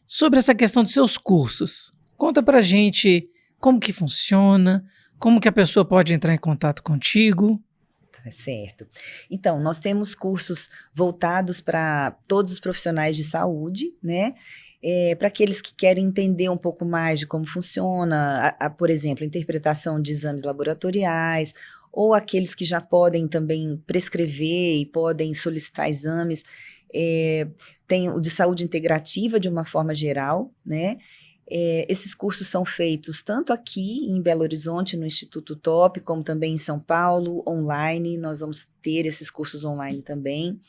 sobre essa questão dos seus cursos. Conta pra gente como que funciona, como que a pessoa pode entrar em contato contigo. Certo. Então, nós temos cursos voltados para todos os profissionais de saúde, né? Para aqueles que querem entender um pouco mais de como funciona, por exemplo, a interpretação de exames laboratoriais, ou aqueles que já podem também prescrever e podem solicitar exames. Tem o de saúde integrativa de uma forma geral, né? Esses cursos são feitos tanto aqui em Belo Horizonte, no Instituto Top, como também em São Paulo, online. Nós vamos ter esses cursos online também.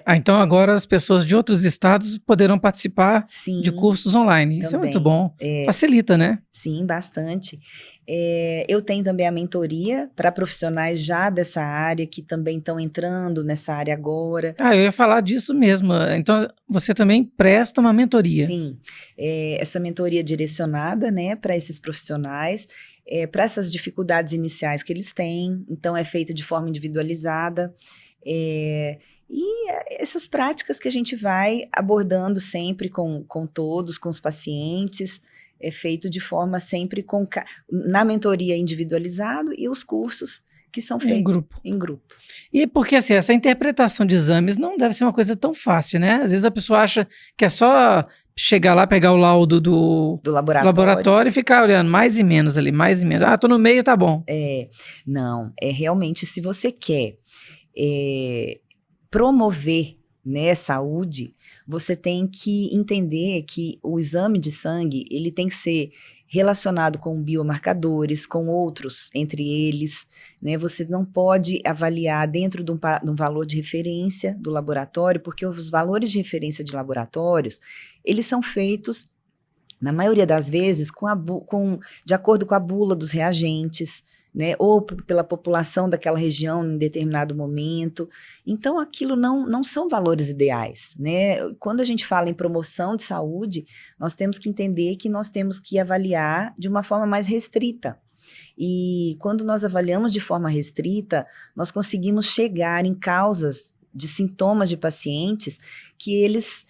Então agora as pessoas de outros estados poderão participar de cursos online. Isso também é muito bom. Facilita, né? Sim, bastante. Eu tenho também a mentoria para profissionais já dessa área, que também estão entrando nessa área agora. Eu ia falar disso mesmo. Então, você também presta uma mentoria. Sim, essa mentoria direcionada, né, para esses profissionais, para essas dificuldades iniciais que eles têm. Então, é feita de forma individualizada. E essas práticas que a gente vai abordando sempre com todos, com os pacientes, é feito de forma sempre na mentoria individualizado e os cursos que são feitos em grupo. E porque assim, essa interpretação de exames não deve ser uma coisa tão fácil, né? Às vezes a pessoa acha que é só chegar lá, pegar o laudo do laboratório e ficar olhando mais e menos ali, mais e menos. Tô no meio, tá bom. Não, realmente, se você quer promover, né, saúde, você tem que entender que o exame de sangue, ele tem que ser relacionado com biomarcadores, com outros entre eles, né? Você não pode avaliar dentro de um valor de referência do laboratório, porque os valores de referência de laboratórios, eles são feitos, na maioria das vezes, de acordo com a bula dos reagentes, né, ou pela população daquela região em determinado momento. Então, aquilo não são valores ideais, né? Quando a gente fala em promoção de saúde, nós temos que entender que nós temos que avaliar de uma forma mais restrita. E quando nós avaliamos de forma restrita, nós conseguimos chegar em causas de sintomas de pacientes que eles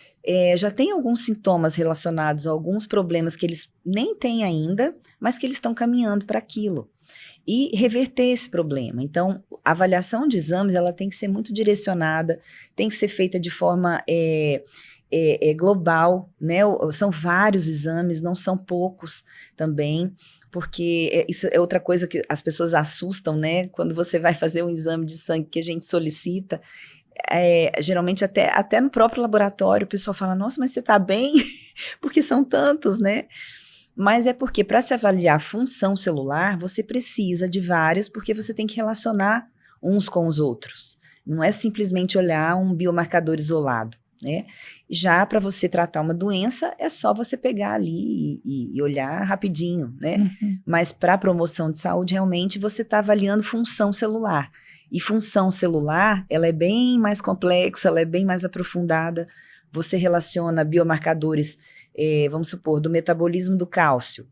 já têm alguns sintomas relacionados a alguns problemas que eles nem têm ainda, mas que eles estão caminhando para aquilo. E reverter esse problema. Então, a avaliação de exames, ela tem que ser muito direcionada, tem que ser feita de forma global, né? São vários exames, não são poucos também, porque isso é outra coisa que as pessoas assustam, né? Quando você vai fazer um exame de sangue que a gente solicita, geralmente até no próprio laboratório, o pessoal fala, nossa, mas você está bem? Porque são tantos, né? Mas é porque para se avaliar a função celular, você precisa de vários, porque você tem que relacionar uns com os outros. Não é simplesmente olhar um biomarcador isolado, né? Já para você tratar uma doença, é só você pegar ali e olhar rapidinho, né? Uhum. Mas para a promoção de saúde, realmente, você está avaliando função celular. E função celular, ela é bem mais complexa, ela é bem mais aprofundada. Você relaciona biomarcadores, vamos supor, do metabolismo do cálcio,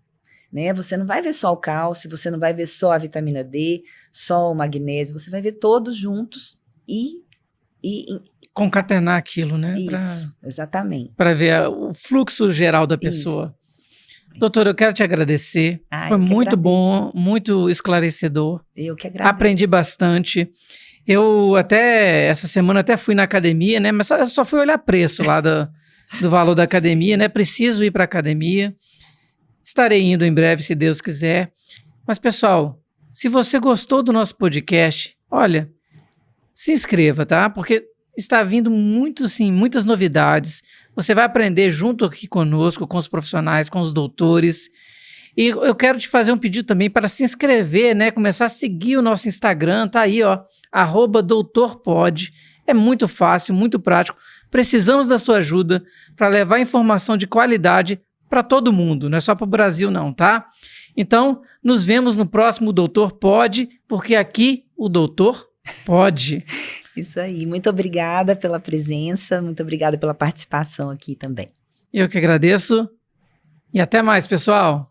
né? Você não vai ver só o cálcio, você não vai ver só a vitamina D, só o magnésio, você vai ver todos juntos e concatenar aquilo, né? Isso, exatamente. Para ver o fluxo geral da pessoa. Isso. Doutora, eu quero te agradecer. Foi muito bom, muito esclarecedor. Eu que agradeço. Aprendi bastante. Eu essa semana fui na academia, né? Mas só fui olhar preço lá do valor da academia, né? Preciso ir para a academia. Estarei indo em breve, se Deus quiser. Mas, pessoal, se você gostou do nosso podcast, olha, se inscreva, tá? Porque está vindo muitas novidades. Você vai aprender junto aqui conosco, com os profissionais, com os doutores. E eu quero te fazer um pedido também para se inscrever, né? Começar a seguir o nosso Instagram, tá aí, ó, @doutorpod. É muito fácil, muito prático. Precisamos da sua ajuda para levar informação de qualidade para todo mundo, não é só para o Brasil não, tá? Então, nos vemos no próximo Doutor Pod, porque aqui o doutor Pode. Isso aí. Muito obrigada pela presença, muito obrigada pela participação aqui também. Eu que agradeço. E até mais, pessoal.